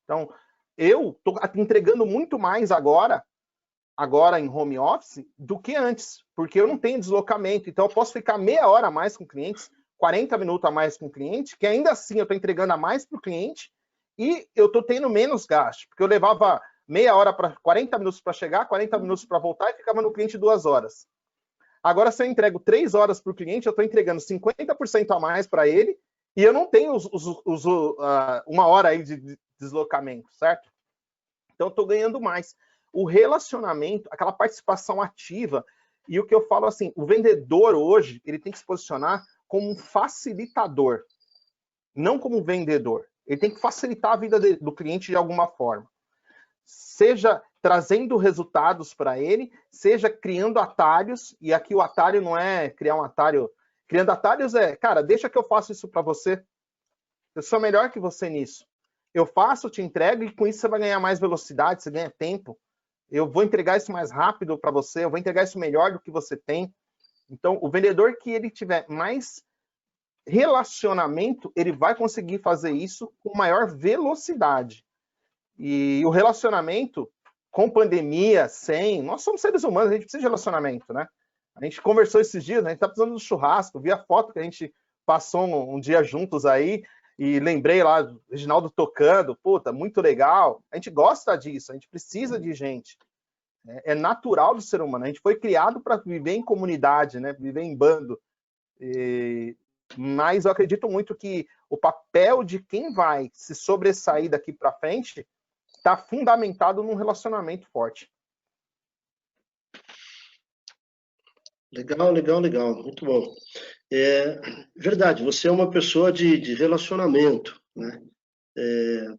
Então, eu estou entregando muito mais agora em home office do que antes, porque eu não tenho deslocamento, então eu posso ficar meia hora a mais com clientes, 40 minutos a mais com o cliente, que ainda assim eu estou entregando a mais para o cliente e eu estou tendo menos gasto, porque eu levava meia hora para 40 minutos para chegar, 40 minutos para voltar e ficava no cliente 2 horas. Agora, se eu entrego 3 horas para o cliente, eu estou entregando 50% a mais para ele e eu não tenho 1 hora aí de deslocamento, certo? Então, eu estou ganhando mais. o relacionamento, aquela participação ativa. E o que eu falo assim, o vendedor hoje, ele tem que se posicionar como um facilitador, não como vendedor. Ele tem que facilitar a vida do cliente de alguma forma. Seja trazendo resultados para ele, seja criando atalhos, e aqui o atalho não é criar um atalho. Criando atalhos é, cara, deixa que eu faço isso para você. Eu sou melhor que você nisso. Eu faço, te entrego, e com isso você vai ganhar mais velocidade, você ganha tempo. Eu vou entregar isso mais rápido para você, eu vou entregar isso melhor do que você tem. Então, o vendedor que ele tiver mais relacionamento, ele vai conseguir fazer isso com maior velocidade. E o relacionamento, com pandemia, sem... Nós somos seres humanos, a gente precisa de relacionamento, né? A gente conversou esses dias, né? A gente tá precisando do churrasco, vi a foto que a gente passou um dia juntos aí, e lembrei lá do Reginaldo tocando, puta, muito legal. A gente gosta disso, a gente precisa de gente. É natural do ser humano, a gente foi criado para viver em comunidade, né? Viver em bando. Mas eu acredito muito que o papel de quem vai se sobressair daqui para frente está fundamentado num relacionamento forte. Legal, legal, legal. Muito bom. Verdade, você é uma pessoa de relacionamento, né?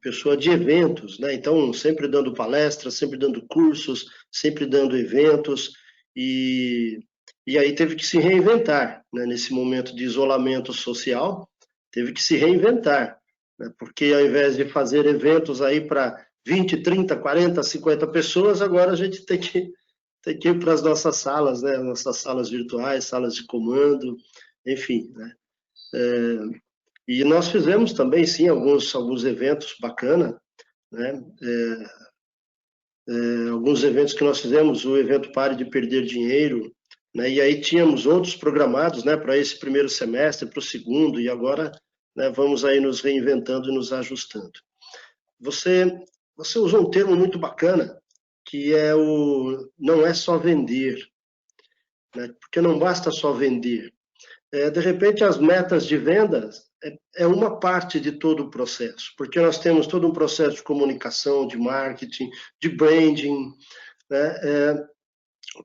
Pessoa de eventos, né? Então, sempre dando palestras, sempre dando cursos, sempre dando eventos, e aí teve que se reinventar, né? Nesse momento de isolamento social, teve que se reinventar, né? Porque ao invés de fazer eventos aí para 20, 30, 40, 50 pessoas, agora a gente tem que ir para as nossas salas, né? Nossas salas virtuais, salas de comando, enfim, né? E nós fizemos também, sim, alguns eventos bacana, né? Alguns eventos que nós fizemos, o evento Pare de Perder Dinheiro, né? E aí tínhamos outros programados, né, para esse primeiro semestre, para o segundo, e agora, né, vamos aí nos reinventando e nos ajustando. Você usou um termo muito bacana, que é não é só vender, né? Porque não basta só vender. De repente, as metas de vendas é uma parte de todo o processo, porque nós temos todo um processo de comunicação, de marketing, de branding, né?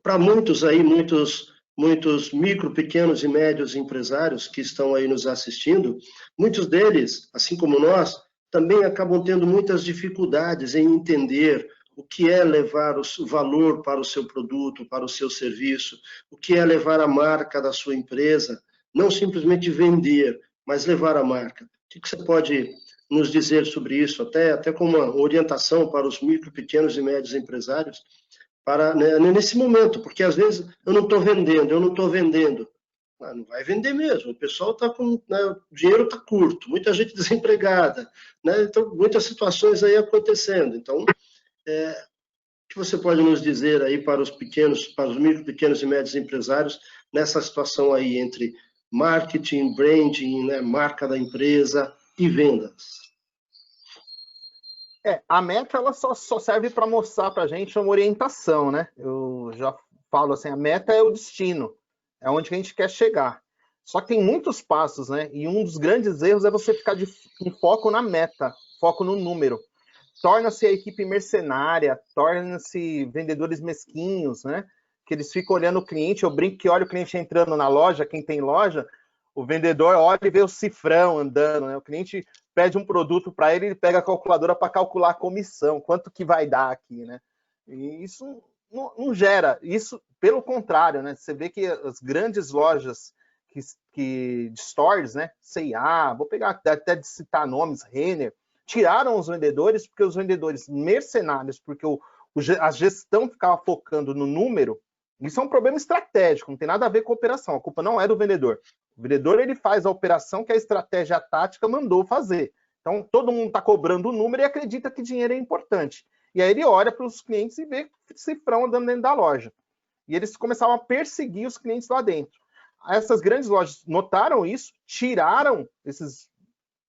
Para muitos aí, muitos micro, pequenos e médios empresários que estão aí nos assistindo, muitos deles, assim como nós, também acabam tendo muitas dificuldades em entender o que é levar o valor para o seu produto, para o seu serviço, o que é levar a marca da sua empresa, não simplesmente vender, mas levar a marca. O que você pode nos dizer sobre isso, até como uma orientação para os micro, pequenos e médios empresários, né, nesse momento, porque às vezes eu não estou vendendo. Não vai vender mesmo, o pessoal está com, né, o dinheiro está curto, muita gente desempregada, né, então muitas situações aí acontecendo. Então, o que você pode nos dizer aí para os micro, pequenos e médios empresários nessa situação aí entre marketing, branding, né, marca da empresa e vendas? A meta ela só serve para mostrar para a gente uma orientação, né? Eu já falo assim, a meta é o destino, é onde a gente quer chegar. Só que tem muitos passos, né? E um dos grandes erros é você ficar com foco na meta, foco no número. Torna-se a equipe mercenária, torna-se vendedores mesquinhos, né? Que eles ficam olhando o cliente, eu brinco que olha o cliente entrando na loja, quem tem loja, o vendedor olha e vê o cifrão andando, né? O cliente pede um produto para ele, ele pega a calculadora para calcular a comissão, quanto que vai dar aqui, né? E isso não gera, isso pelo contrário, né? Você vê que as grandes lojas de stores, né? C&A, vou pegar até de citar nomes, Renner, tiraram os vendedores porque os vendedores mercenários, porque a gestão ficava focando no número. Isso é um problema estratégico, não tem nada a ver com a operação, a culpa não é do vendedor. O vendedor ele faz a operação que a estratégia tática mandou fazer. Então, todo mundo está cobrando o número e acredita que dinheiro é importante. E aí ele olha para os clientes e vê cifrão andando dentro da loja. E eles começaram a perseguir os clientes lá dentro. Essas grandes lojas notaram isso, tiraram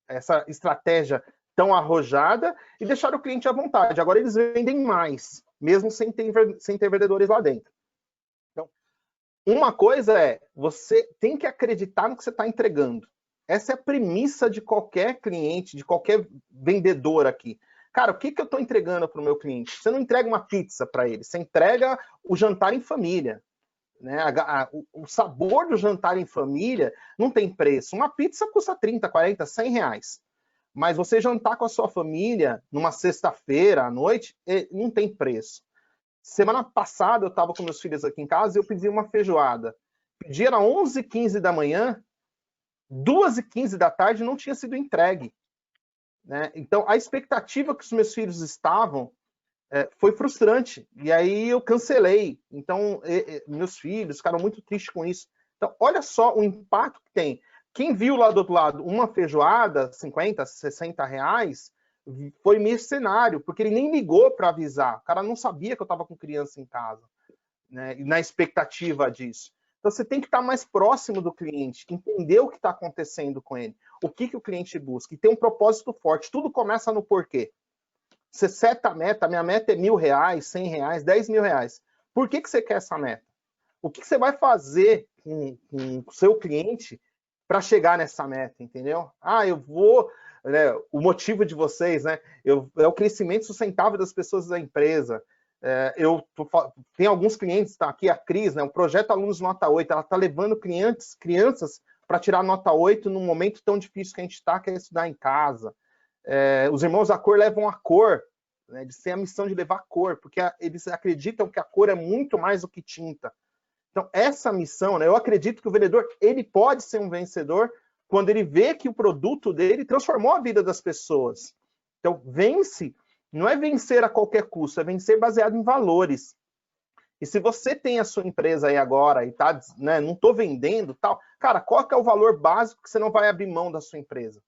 essa estratégia tão arrojada e deixaram o cliente à vontade. Agora eles vendem mais, mesmo sem ter vendedores lá dentro. Uma coisa é, você tem que acreditar no que você está entregando. Essa é a premissa de qualquer cliente, de qualquer vendedor aqui. Cara, o que eu estou entregando para o meu cliente? Você não entrega uma pizza para ele, você entrega o jantar em família. Né? O sabor do jantar em família não tem preço. Uma pizza custa 30, 40, 100 reais. Mas você jantar com a sua família numa sexta-feira à noite, não tem preço. Semana passada eu estava com meus filhos aqui em casa e eu pedi uma feijoada. Pedi era 11h15 da manhã, 2h15 da tarde não tinha sido entregue. Né? Então, a expectativa que os meus filhos estavam foi frustrante. E aí eu cancelei. Então, meus filhos ficaram muito tristes com isso. Então, olha só o impacto que tem. Quem viu lá do outro lado uma feijoada, 50, 60 reais, foi mercenário, porque ele nem ligou para avisar. O cara não sabia que eu estava com criança em casa, né? E na expectativa disso. Então, você tem que estar mais próximo do cliente, entender o que está acontecendo com ele, o que o cliente busca, e ter um propósito forte. Tudo começa no porquê. Você seta a meta, minha meta é R$1.000, R$100, R$10.000. Por que você quer essa meta? O que você vai fazer com o seu cliente para chegar nessa meta, entendeu? Eu vou... Né, o motivo de vocês, né? É o crescimento sustentável das pessoas da empresa. Tem alguns clientes, tá aqui a Cris, né? O projeto Alunos Nota 8, ela está levando crianças para tirar nota 8 num momento tão difícil que a gente está, que é estudar em casa. Os irmãos da cor levam a cor, né? Eles têm a missão de levar a cor, porque eles acreditam que a cor é muito mais do que tinta. Então, essa missão, né? Eu acredito que o vendedor ele pode ser um vencedor quando ele vê que o produto dele transformou a vida das pessoas. Então, vence, não é vencer a qualquer custo, é vencer baseado em valores. E se você tem a sua empresa aí agora e tá, né, não estou vendendo, tal, cara, qual que é o valor básico que você não vai abrir mão da sua empresa?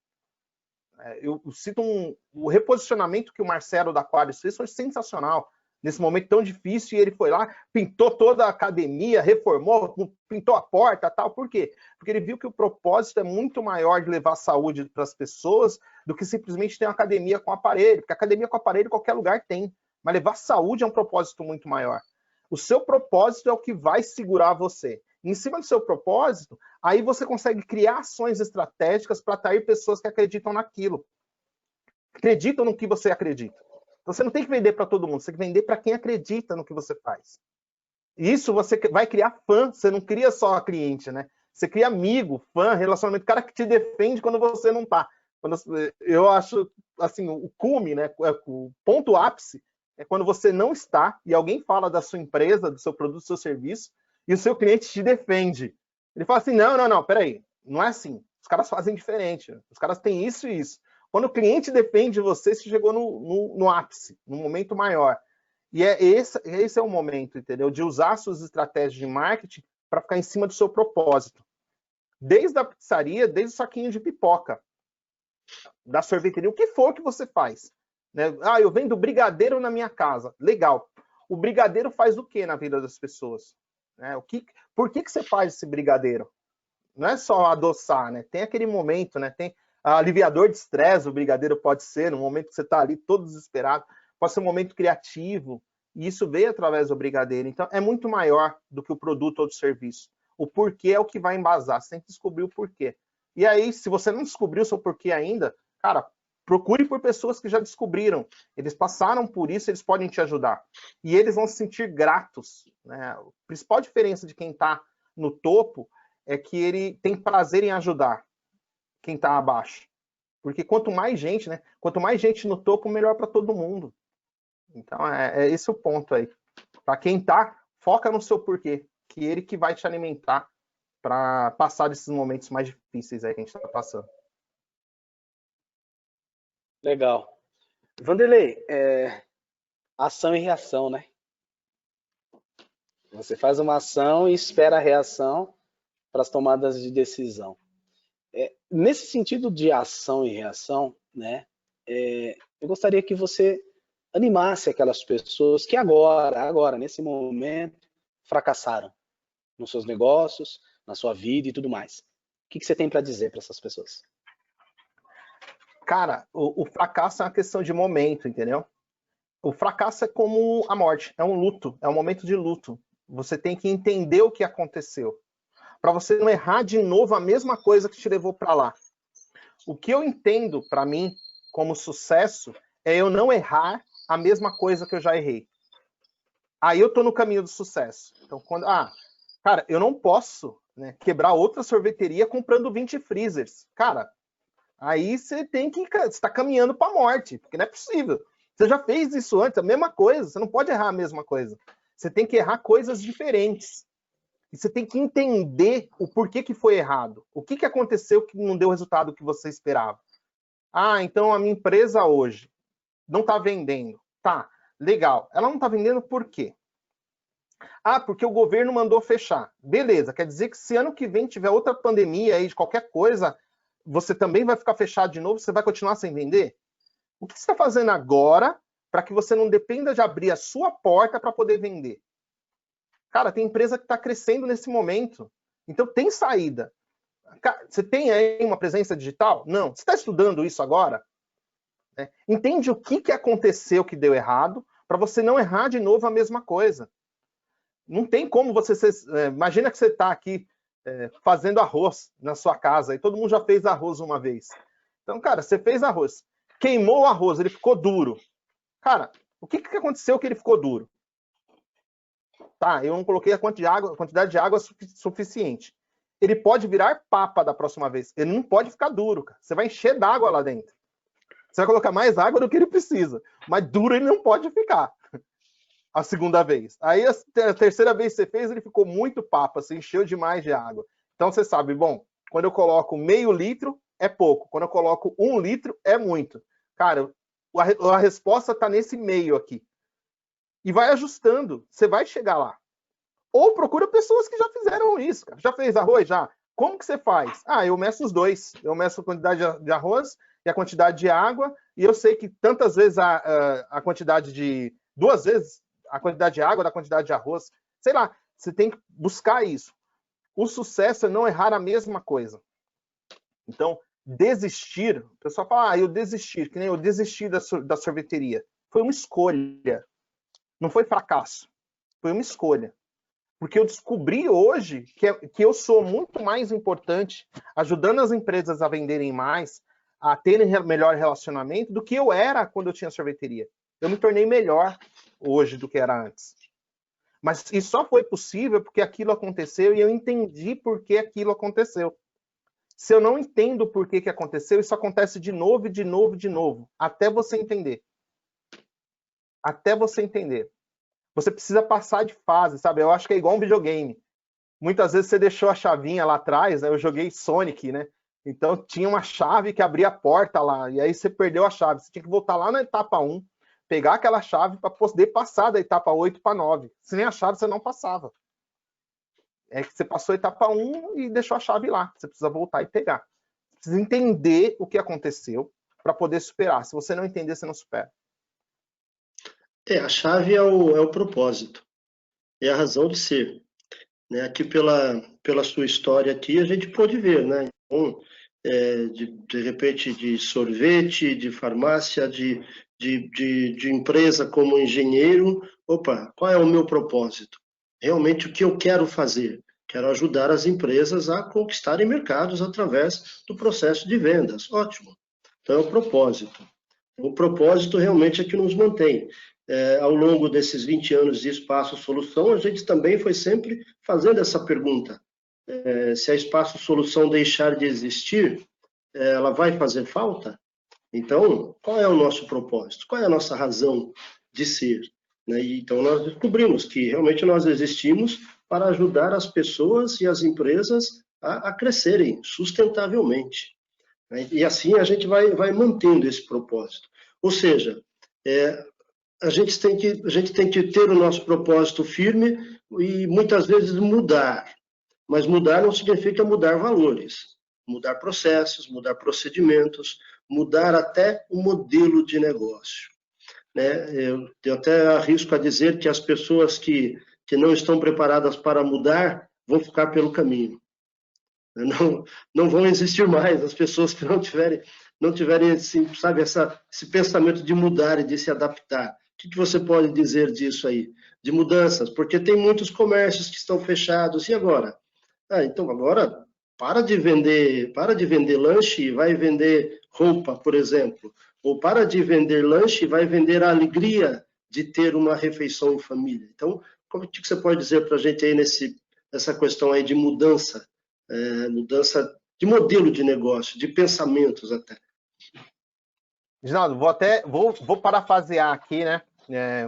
Eu cito o reposicionamento que o Marcelo da Aquarius fez, foi sensacional. Nesse momento tão difícil, e ele foi lá, pintou toda a academia, reformou, pintou a porta, tal. Por quê? Porque ele viu que o propósito é muito maior de levar saúde para as pessoas do que simplesmente ter uma academia com aparelho, porque academia com aparelho em qualquer lugar tem, mas levar saúde é um propósito muito maior. O seu propósito é o que vai segurar você. Em cima do seu propósito, aí você consegue criar ações estratégicas para atrair pessoas que acreditam naquilo. Acreditam no que você acredita. Então, você não tem que vender para todo mundo, você tem que vender para quem acredita no que você faz. Isso você vai criar fã, você não cria só cliente, né? Você cria amigo, fã, relacionamento, cara que te defende quando você não tá. Eu acho, assim, o cume, né? O ponto ápice é quando você não está e alguém fala da sua empresa, do seu produto, do seu serviço, e o seu cliente te defende. Ele fala assim, não, peraí, não é assim. Os caras fazem diferente, os caras têm isso e isso. Quando o cliente defende você, você chegou no ápice, no momento maior. E esse é o momento, entendeu? De usar suas estratégias de marketing para ficar em cima do seu propósito. Desde a pizzaria, desde o saquinho de pipoca, da sorveteria, o que for que você faz. Né? Eu vendo brigadeiro na minha casa. Legal. O brigadeiro faz o que na vida das pessoas? Né? Por que você faz esse brigadeiro? Não é só adoçar, né? Tem aquele momento, né? Tem aliviador de estresse, o brigadeiro pode ser, no momento que você está ali todo desesperado, pode ser um momento criativo, e isso veio através do brigadeiro. Então, é muito maior do que o produto ou o serviço. O porquê é o que vai embasar, você tem que descobrir o porquê. E aí, se você não descobriu o seu porquê ainda, cara, procure por pessoas que já descobriram, eles passaram por isso, eles podem te ajudar. E eles vão se sentir gratos. Né? A principal diferença de quem está no topo é que ele tem prazer em ajudar quem está abaixo. Porque quanto mais gente, né? Quanto mais gente no topo, melhor para todo mundo. Então, é esse o ponto aí. Para quem tá, foca no seu porquê, que ele que vai te alimentar para passar desses momentos mais difíceis aí que a gente está passando. Legal. Vanderlei, ação e reação, né? Você faz uma ação e espera a reação para as tomadas de decisão. Nesse sentido de ação e reação, né, eu gostaria que você animasse aquelas pessoas que agora, nesse momento, fracassaram nos seus negócios, na sua vida e tudo mais. O que você tem para dizer para essas pessoas? Cara, o fracasso é uma questão de momento, entendeu? O fracasso é como a morte, é um luto, é um momento de luto. Você tem que entender o que aconteceu, para você não errar de novo a mesma coisa que te levou para lá. O que eu entendo, para mim, como sucesso, é eu não errar a mesma coisa que eu já errei. Aí eu estou no caminho do sucesso. Então, cara, eu não posso, né, quebrar outra sorveteria comprando 20 freezers. Cara, aí você está caminhando para a morte, porque não é possível. Você já fez isso antes, a mesma coisa. Você não pode errar a mesma coisa. Você tem que errar coisas diferentes. E você tem que entender o porquê que foi errado. O que aconteceu que não deu o resultado que você esperava. Então a minha empresa hoje não está vendendo. Tá, legal. Ela não está vendendo por quê? Porque o governo mandou fechar. Beleza, quer dizer que se ano que vem tiver outra pandemia aí de qualquer coisa, você também vai ficar fechado de novo, você vai continuar sem vender? O que você está fazendo agora para que você não dependa de abrir a sua porta para poder vender? Cara, tem empresa que está crescendo nesse momento. Então tem saída. Você tem aí uma presença digital? Não. Você está estudando isso agora? Entende o que aconteceu que deu errado para você não errar de novo a mesma coisa. Não tem como você imagina que você está aqui fazendo arroz na sua casa e todo mundo já fez arroz uma vez. Então, cara, você fez arroz, queimou o arroz, ele ficou duro. Cara, o que aconteceu que ele ficou duro? Tá, eu não coloquei a quantidade de água suficiente. Ele pode virar papa da próxima vez. Ele não pode ficar duro, cara. Você vai encher d'água lá dentro. Você vai colocar mais água do que ele precisa. Mas duro ele não pode ficar. A segunda vez. Aí a terceira vez que você fez, ele ficou muito papa, você encheu demais de água. Então você sabe, bom, quando eu coloco meio litro, é pouco. Quando eu coloco 1 litro, é muito. Cara, a resposta está nesse meio aqui. E vai ajustando, você vai chegar lá. Ou procura pessoas que já fizeram isso, cara. Já fez arroz? Já. Como que você faz? Eu meço os dois. Eu meço a quantidade de arroz e a quantidade de água, e eu sei que tantas vezes a quantidade de... 2 vezes a quantidade de água da quantidade de arroz. Sei lá, você tem que buscar isso. O sucesso é não errar a mesma coisa. Então, desistir, o pessoal fala, eu desisti, que nem eu desisti da sorveteria. Foi uma escolha. Não foi fracasso. Foi uma escolha. Porque eu descobri hoje que eu sou muito mais importante ajudando as empresas a venderem mais, a terem melhor relacionamento, do que eu era quando eu tinha sorveteria. Eu me tornei melhor hoje do que era antes. Mas isso só foi possível porque aquilo aconteceu e eu entendi por que aquilo aconteceu. Se eu não entendo por que aconteceu, isso acontece de novo, de novo, de novo, até você entender. Até você entender. Você precisa passar de fase, sabe? Eu acho que é igual um videogame. Muitas vezes você deixou a chavinha lá atrás, né? Eu joguei Sonic, né? Então tinha uma chave que abria a porta lá, e aí você perdeu a chave. Você tinha que voltar lá na etapa 1, pegar aquela chave para poder passar da etapa 8 para 9. Sem a chave você não passava. É que você passou a etapa 1 e deixou a chave lá. Você precisa voltar e pegar. Você precisa entender o que aconteceu para poder superar. Se você não entender, você não supera. A chave é o propósito. É a razão de ser. Né? Aqui pela sua história aqui, a gente pôde ver, né? Então, de repente, de sorvete, de farmácia, de empresa como engenheiro. Opa, qual é o meu propósito? Realmente o que eu quero fazer? Quero ajudar as empresas a conquistarem mercados através do processo de vendas. Ótimo. Então, é o propósito. O propósito realmente é que nos mantém. Ao longo desses 20 anos de Espaço Solução, a gente também foi sempre fazendo essa pergunta. Se a Espaço Solução deixar de existir, ela vai fazer falta? Então, qual é o nosso propósito? Qual é a nossa razão de ser? Né? Então, nós descobrimos que realmente nós existimos para ajudar as pessoas e as empresas a crescerem sustentavelmente. Né? E assim a gente vai mantendo esse propósito. Ou seja, a gente tem que ter o nosso propósito firme e muitas vezes mudar. Mas mudar não significa mudar valores. Mudar processos, mudar procedimentos, mudar até o modelo de negócio. Né? Eu até arrisco a dizer que as pessoas que não estão preparadas para mudar vão ficar pelo caminho. Não vão existir mais as pessoas que não tiverem assim, sabe, esse pensamento de mudar e de se adaptar. O que você pode dizer disso aí? De mudanças? Porque tem muitos comércios que estão fechados. E agora? Então agora para de vender lanche e vai vender roupa, por exemplo. ou para de vender lanche, vai vender a alegria de ter uma refeição em família. Então, como que você pode dizer para a gente aí nessa questão aí de mudança, mudança de modelo de negócio, de pensamentos até? Ginaldo, vou parafasear aqui, né?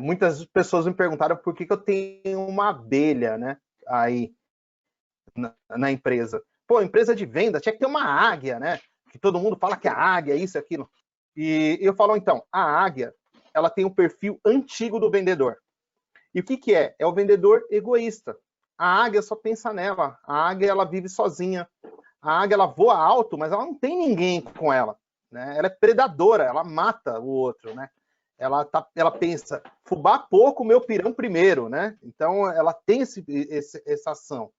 Muitas pessoas me perguntaram por que eu tenho uma abelha, né? Aí na empresa. Pô, empresa de venda tinha que ter uma águia, né? Que todo mundo fala que a águia é isso e aquilo. E eu falo, então, a águia, ela tem um perfil antigo do vendedor. E o que que é? É o vendedor egoísta. A águia só pensa nela. A águia, ela vive sozinha. A águia, ela voa alto, mas ela não tem ninguém com ela, né? Ela é predadora, ela mata o outro, né? Ela pensa, fubá pouco, meu pirão primeiro, né? Então, ela tem essa ação.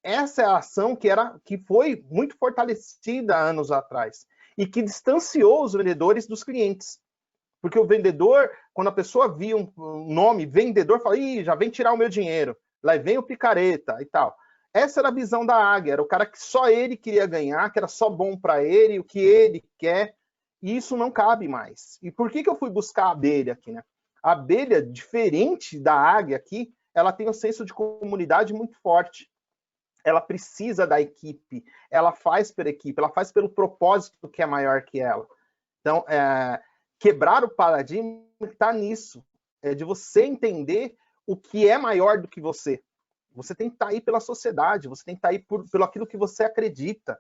Essa é a ação que foi muito fortalecida anos atrás e que distanciou os vendedores dos clientes. Porque o vendedor, quando a pessoa via um nome vendedor, fala, ih, já vem tirar o meu dinheiro, lá vem o picareta e tal. Essa era a visão da águia, era o cara que só ele queria ganhar, que era só bom para ele, o que ele quer, e isso não cabe mais. E por que eu fui buscar a abelha aqui, né? A abelha, diferente da águia aqui, ela tem um senso de comunidade muito forte. Ela precisa da equipe, ela faz pela equipe, ela faz pelo propósito que é maior que ela. Então, quebrar o paradigma está nisso, de você entender o que é maior do que você. Você tem que estar aí pela sociedade, você tem que estar aí pelo aquilo que você acredita,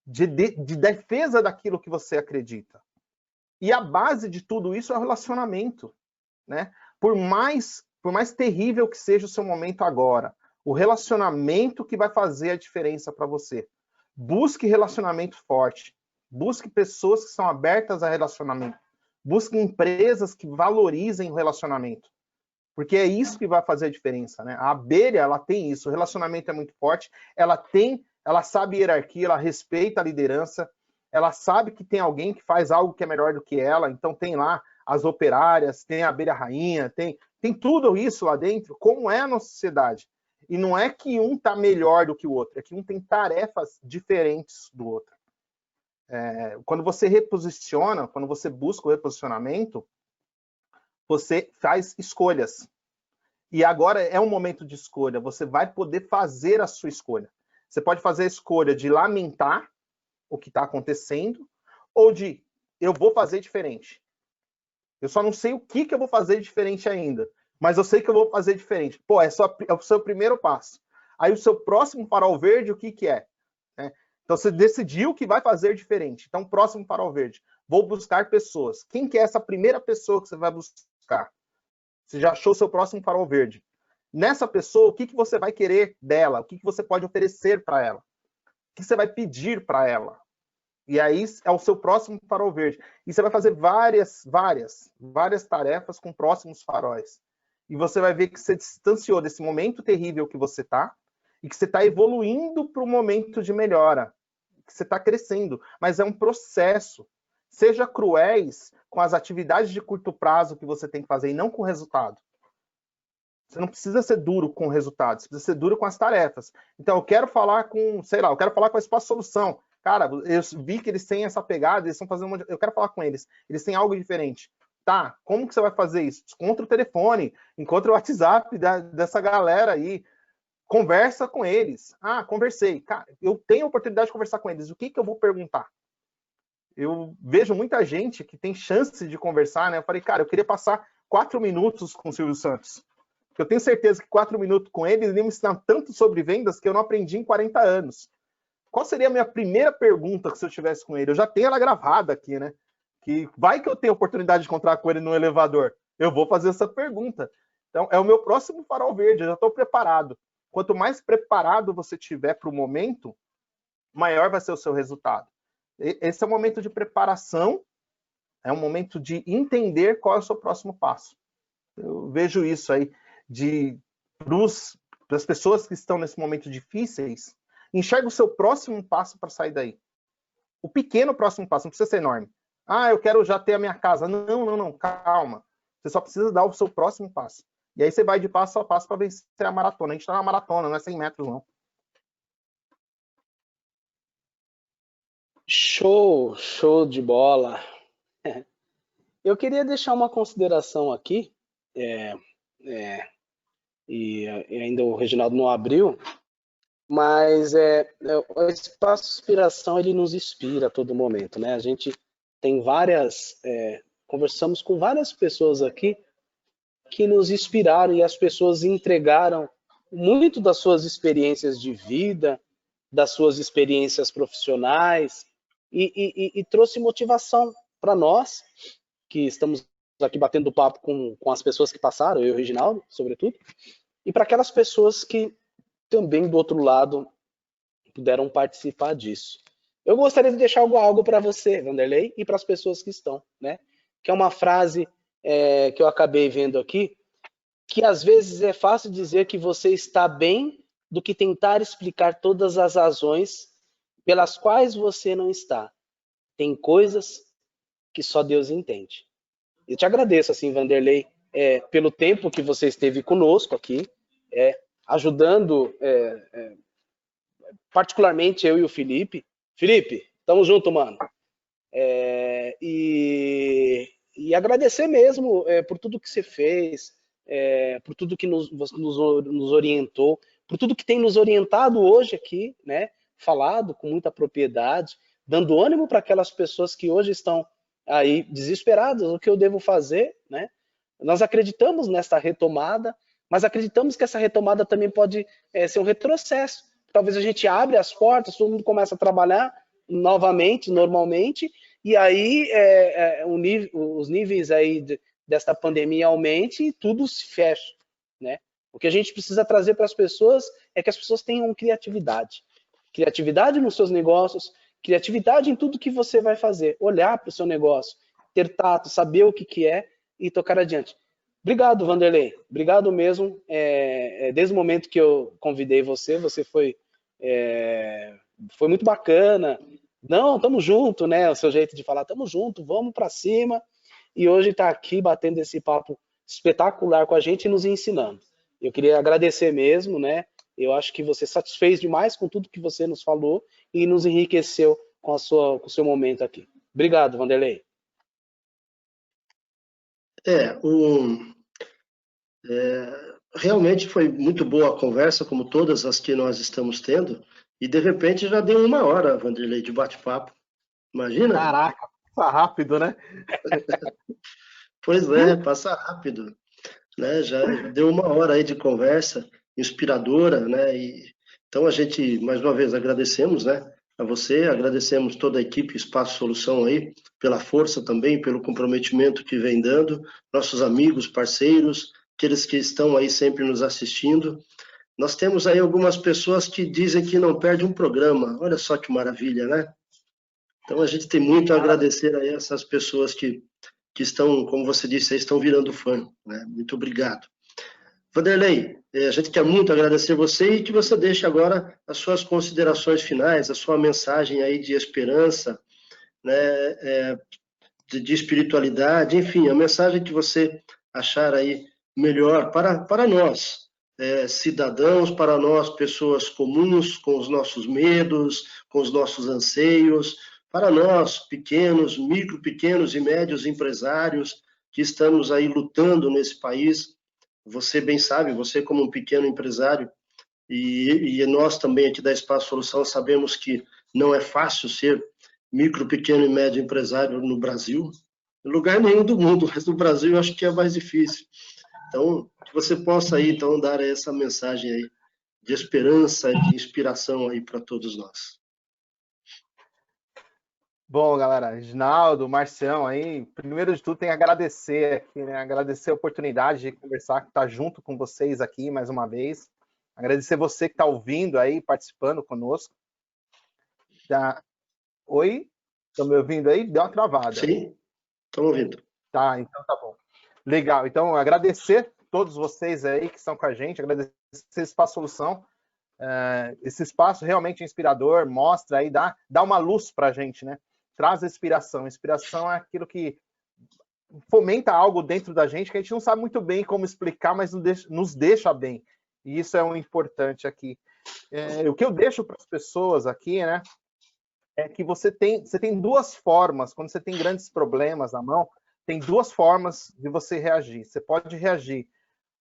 de defesa daquilo que você acredita. E a base de tudo isso é o relacionamento, né? Por mais terrível que seja o seu momento agora, o relacionamento que vai fazer a diferença para você. Busque relacionamento forte. Busque pessoas que são abertas a relacionamento. Busque empresas que valorizem o relacionamento. Porque é isso que vai fazer a diferença, né? A abelha, ela tem isso. O relacionamento é muito forte. Ela sabe hierarquia, ela respeita a liderança. Ela sabe que tem alguém que faz algo que é melhor do que ela. Então tem lá as operárias, tem a abelha rainha, tem tudo isso lá dentro, como é a nossa sociedade. E não é que um está melhor do que o outro, é que um tem tarefas diferentes do outro. Quando você reposiciona, quando você busca o reposicionamento, você faz escolhas. E agora é um momento de escolha, você vai poder fazer a sua escolha. Você pode fazer a escolha de lamentar o que está acontecendo, ou de, eu vou fazer diferente. Eu só não sei o que eu vou fazer diferente ainda, mas eu sei que eu vou fazer diferente. Pô, é o seu primeiro passo. Aí o seu próximo farol verde, o que é? Então você decidiu que vai fazer diferente. Então, próximo farol verde. Vou buscar pessoas. Quem que é essa primeira pessoa que você vai buscar? Você já achou seu próximo farol verde. Nessa pessoa, o que você vai querer dela? O que você pode oferecer para ela? O que você vai pedir para ela? E aí é o seu próximo farol verde. E você vai fazer várias tarefas com próximos faróis. E você vai ver que você distanciou desse momento terrível que você está e que você está evoluindo para o momento de melhora. Que você está crescendo. Mas é um processo. Seja cruéis com as atividades de curto prazo que você tem que fazer e não com o resultado. Você não precisa ser duro com o resultado, você precisa ser duro com as tarefas. Então, eu quero falar com, sei lá, eu quero falar com a Espaço Solução. Cara, eu vi que eles têm essa pegada, eles estão fazendo eu quero falar com eles. Eles têm algo diferente. Tá, como que você vai fazer isso? Encontra o telefone, encontra o WhatsApp dessa galera aí. Conversa com eles. Ah, conversei. Cara, eu tenho a oportunidade de conversar com eles. O que eu vou perguntar? Eu vejo muita gente que tem chance de conversar, né? Eu falei, cara, eu queria passar 4 minutos com o Silvio Santos. Eu tenho certeza que 4 minutos com ele me ensinar tanto sobre vendas que eu não aprendi em 40 anos. Qual seria a minha primeira pergunta se eu estivesse com ele? Eu já tenho ela gravada aqui, né? Que vai que eu tenho a oportunidade de encontrar com ele no elevador. Eu vou fazer essa pergunta. Então, é o meu próximo farol verde, eu já estou preparado. Quanto mais preparado você tiver para o momento, maior vai ser o seu resultado. Esse é o momento de preparação, é um momento de entender qual é o seu próximo passo. Eu vejo isso aí para as pessoas que estão nesse momento difíceis, enxerga o seu próximo passo para sair daí. O pequeno próximo passo, não precisa ser enorme. Ah, eu quero já ter a minha casa. Não, calma. Você só precisa dar o seu próximo passo. E aí você vai de passo a passo para vencer a maratona. A gente está na maratona, não é 100 metros, não. Show de bola. Eu queria deixar uma consideração aqui, e ainda o Reginaldo não abriu, mas o Espaço Inspiração, ele nos inspira a todo momento, né? A gente tem conversamos com várias pessoas aqui que nos inspiraram e as pessoas entregaram muito das suas experiências de vida, das suas experiências profissionais e trouxe motivação para nós que estamos aqui batendo papo com as pessoas que passaram, eu e o Reginaldo, sobretudo, e para aquelas pessoas que também do outro lado puderam participar disso. Eu gostaria de deixar algo para você, Vanderlei, e para as pessoas que estão, né? Que é uma frase que eu acabei vendo aqui, que às vezes é fácil dizer que você está bem do que tentar explicar todas as razões pelas quais você não está. Tem coisas que só Deus entende. Eu te agradeço, assim, Vanderlei, pelo tempo que você esteve conosco aqui, ajudando, particularmente eu e o Felipe. Felipe, tamo junto, mano. E agradecer mesmo por tudo que você fez, por tudo que nos orientou, por tudo que tem nos orientado hoje aqui, né? Falado com muita propriedade, dando ânimo para aquelas pessoas que hoje estão aí desesperadas, o que eu devo fazer, né? Nós acreditamos nessa retomada, mas acreditamos que essa retomada também pode ser um retrocesso. Talvez a gente abra as portas, todo mundo começa a trabalhar novamente, normalmente, e aí os níveis aí desta pandemia aumente e tudo se fecha, né? O que a gente precisa trazer para as pessoas é que as pessoas tenham criatividade. Criatividade nos seus negócios, criatividade em tudo que você vai fazer. Olhar para o seu negócio, ter tato, saber o que é e tocar adiante. Obrigado, Vanderlei. Obrigado mesmo. Desde o momento que eu convidei você foi muito bacana. Não, tamo junto, né? O seu jeito de falar, tamo junto, vamos para cima. E hoje está aqui batendo esse papo espetacular com a gente e nos ensinando. Eu queria agradecer mesmo, né? Eu acho que você satisfez demais com tudo que você nos falou e nos enriqueceu com o seu momento aqui. Obrigado, Vanderlei. Realmente foi muito boa a conversa, como todas as que nós estamos tendo, e de repente já deu 1 hora, Vanderlei, de bate-papo. Imagina? Caraca, passa rápido, né? Pois passa rápido, né? Já deu 1 hora aí de conversa inspiradora, né? Então a gente, mais uma vez, agradecemos, né? A você, agradecemos toda a equipe Espaço Solução aí, pela força também, pelo comprometimento que vem dando, nossos amigos, parceiros, aqueles que estão aí sempre nos assistindo. Nós temos aí algumas pessoas que dizem que não perde um programa. Olha só que maravilha, né? Então a gente tem muito a agradecer a essas pessoas que estão, como você disse, estão virando fã, né? Muito obrigado. Vanderlei, a gente quer muito agradecer você e que você deixe agora as suas considerações finais, a sua mensagem aí de esperança, né, de espiritualidade, enfim, a mensagem que você achar aí melhor para nós, cidadãos, para nós, pessoas comuns, com os nossos medos, com os nossos anseios, para nós, pequenos e médios empresários que estamos aí lutando nesse país. Você bem sabe, você como um pequeno empresário, e nós também aqui da Espaço Solução sabemos que não é fácil ser micro, pequeno e médio empresário no Brasil, em lugar nenhum do mundo, mas no Brasil eu acho que é mais difícil. Então, que você possa aí, então, dar essa mensagem aí de esperança, de inspiração aí para todos nós. Bom, galera, Reginaldo, Marcião aí, primeiro de tudo tem que agradecer aqui, né? Agradecer a oportunidade de conversar, estar junto com vocês aqui mais uma vez. Agradecer você que está ouvindo aí, participando conosco. Oi? Estão me ouvindo aí? Deu uma travada. Sim, estão ouvindo. Tá, então tá bom. Legal, então agradecer a todos vocês aí que estão com a gente, agradecer Espaço Solução. Esse espaço realmente inspirador, mostra aí, dá uma luz para a gente, né? Traz inspiração. Inspiração é aquilo que fomenta algo dentro da gente que a gente não sabe muito bem como explicar, mas nos deixa bem. E isso é um importante aqui. O que eu deixo para as pessoas aqui, né? É que você tem duas formas, quando você tem grandes problemas na mão, tem duas formas de você reagir. Você pode reagir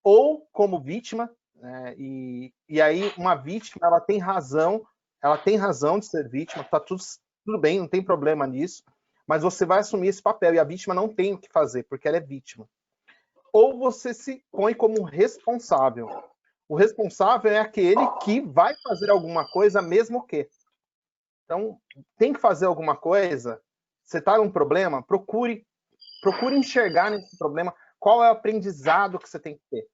ou como vítima, né, e aí uma vítima, ela tem razão de ser vítima, tá tudo bem, não tem problema nisso, mas você vai assumir esse papel e a vítima não tem o que fazer, porque ela é vítima. Ou você se põe como responsável. O responsável é aquele que vai fazer alguma coisa mesmo que. Então, tem que fazer alguma coisa, você está num problema, procure enxergar nesse problema qual é o aprendizado que você tem que ter.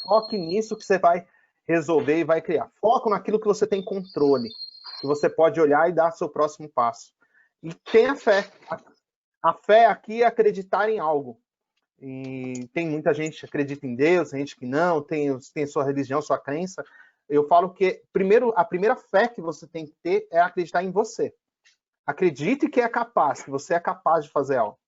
Foque nisso que você vai resolver e vai criar. Foco naquilo que você tem controle, que você pode olhar e dar seu próximo passo. E tenha fé. A fé aqui é acreditar em algo. E tem muita gente que acredita em Deus, gente que não, tem sua religião, sua crença. Eu falo que a primeira fé que você tem que ter é acreditar em você. Acredite que é capaz, que você é capaz de fazer algo.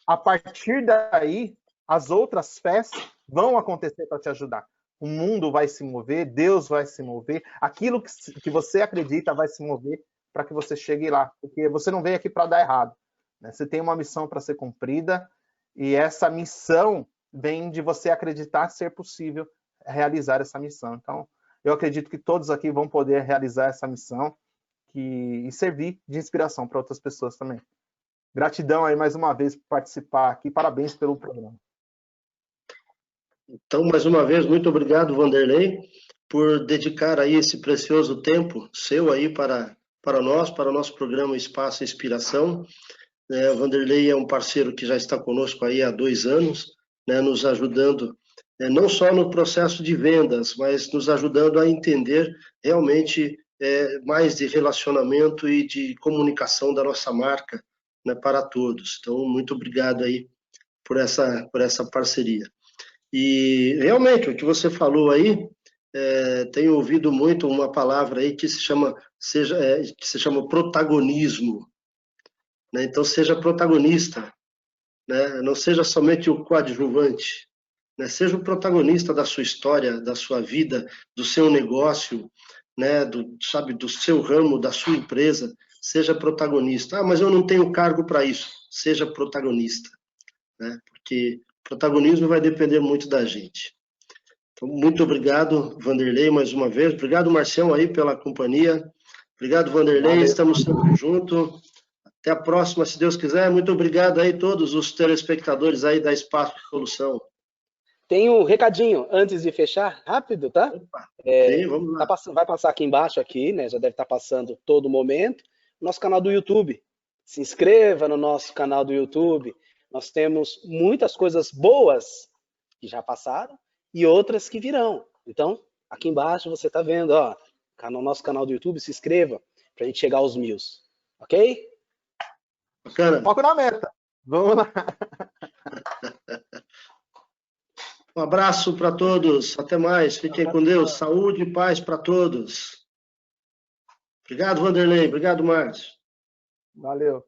A partir daí, as outras fés vão acontecer para te ajudar. O mundo vai se mover, Deus vai se mover, aquilo que você acredita vai se mover para que você chegue lá. Porque você não veio aqui para dar errado, né? Você tem uma missão para ser cumprida e essa missão vem de você acreditar ser possível realizar essa missão. Então, eu acredito que todos aqui vão poder realizar essa missão e servir de inspiração para outras pessoas também. Gratidão aí mais uma vez por participar aqui. Parabéns pelo programa. Então, mais uma vez, muito obrigado, Vanderlei, por dedicar aí esse precioso tempo seu aí para nós, para o nosso programa Espaço Inspiração. O Vanderlei é um parceiro que já está conosco aí há 2 anos, né, nos ajudando não só no processo de vendas, mas nos ajudando a entender realmente mais de relacionamento e de comunicação da nossa marca, né, para todos. Então, muito obrigado aí por essa parceria. E realmente, o que você falou aí, tenho ouvido muito uma palavra aí que se chama protagonismo, né? Então, seja protagonista, né? Não seja somente o coadjuvante, né? Seja o protagonista da sua história, da sua vida, do seu negócio, né? Do seu ramo, da sua empresa. Seja protagonista. Ah, mas eu não tenho cargo para isso. Seja protagonista, né? Porque protagonismo vai depender muito da gente. Então, muito obrigado, Vanderlei, mais uma vez. Obrigado, Marcião, aí pela companhia. Obrigado, Vanderlei. Valeu. Estamos sempre juntos. Até a próxima, se Deus quiser. Muito obrigado aí a todos os telespectadores aí da Espaço Solução. Tem um recadinho antes de fechar, rápido, tá? Opa, sim, vamos lá. Vai passar aqui embaixo, né? Já deve estar passando todo momento. Nosso canal do YouTube. Se inscreva no nosso canal do YouTube. Nós temos muitas coisas boas que já passaram e outras que virão. Então, aqui embaixo você está vendo, ó, no nosso canal do YouTube, se inscreva para a gente chegar aos 1000. Ok? Bacana. Foco na meta. Vamos lá. Um abraço para todos. Até mais. Fiquem com Deus. Saúde e paz para todos. Obrigado, Vanderlei. Obrigado, Márcio. Valeu.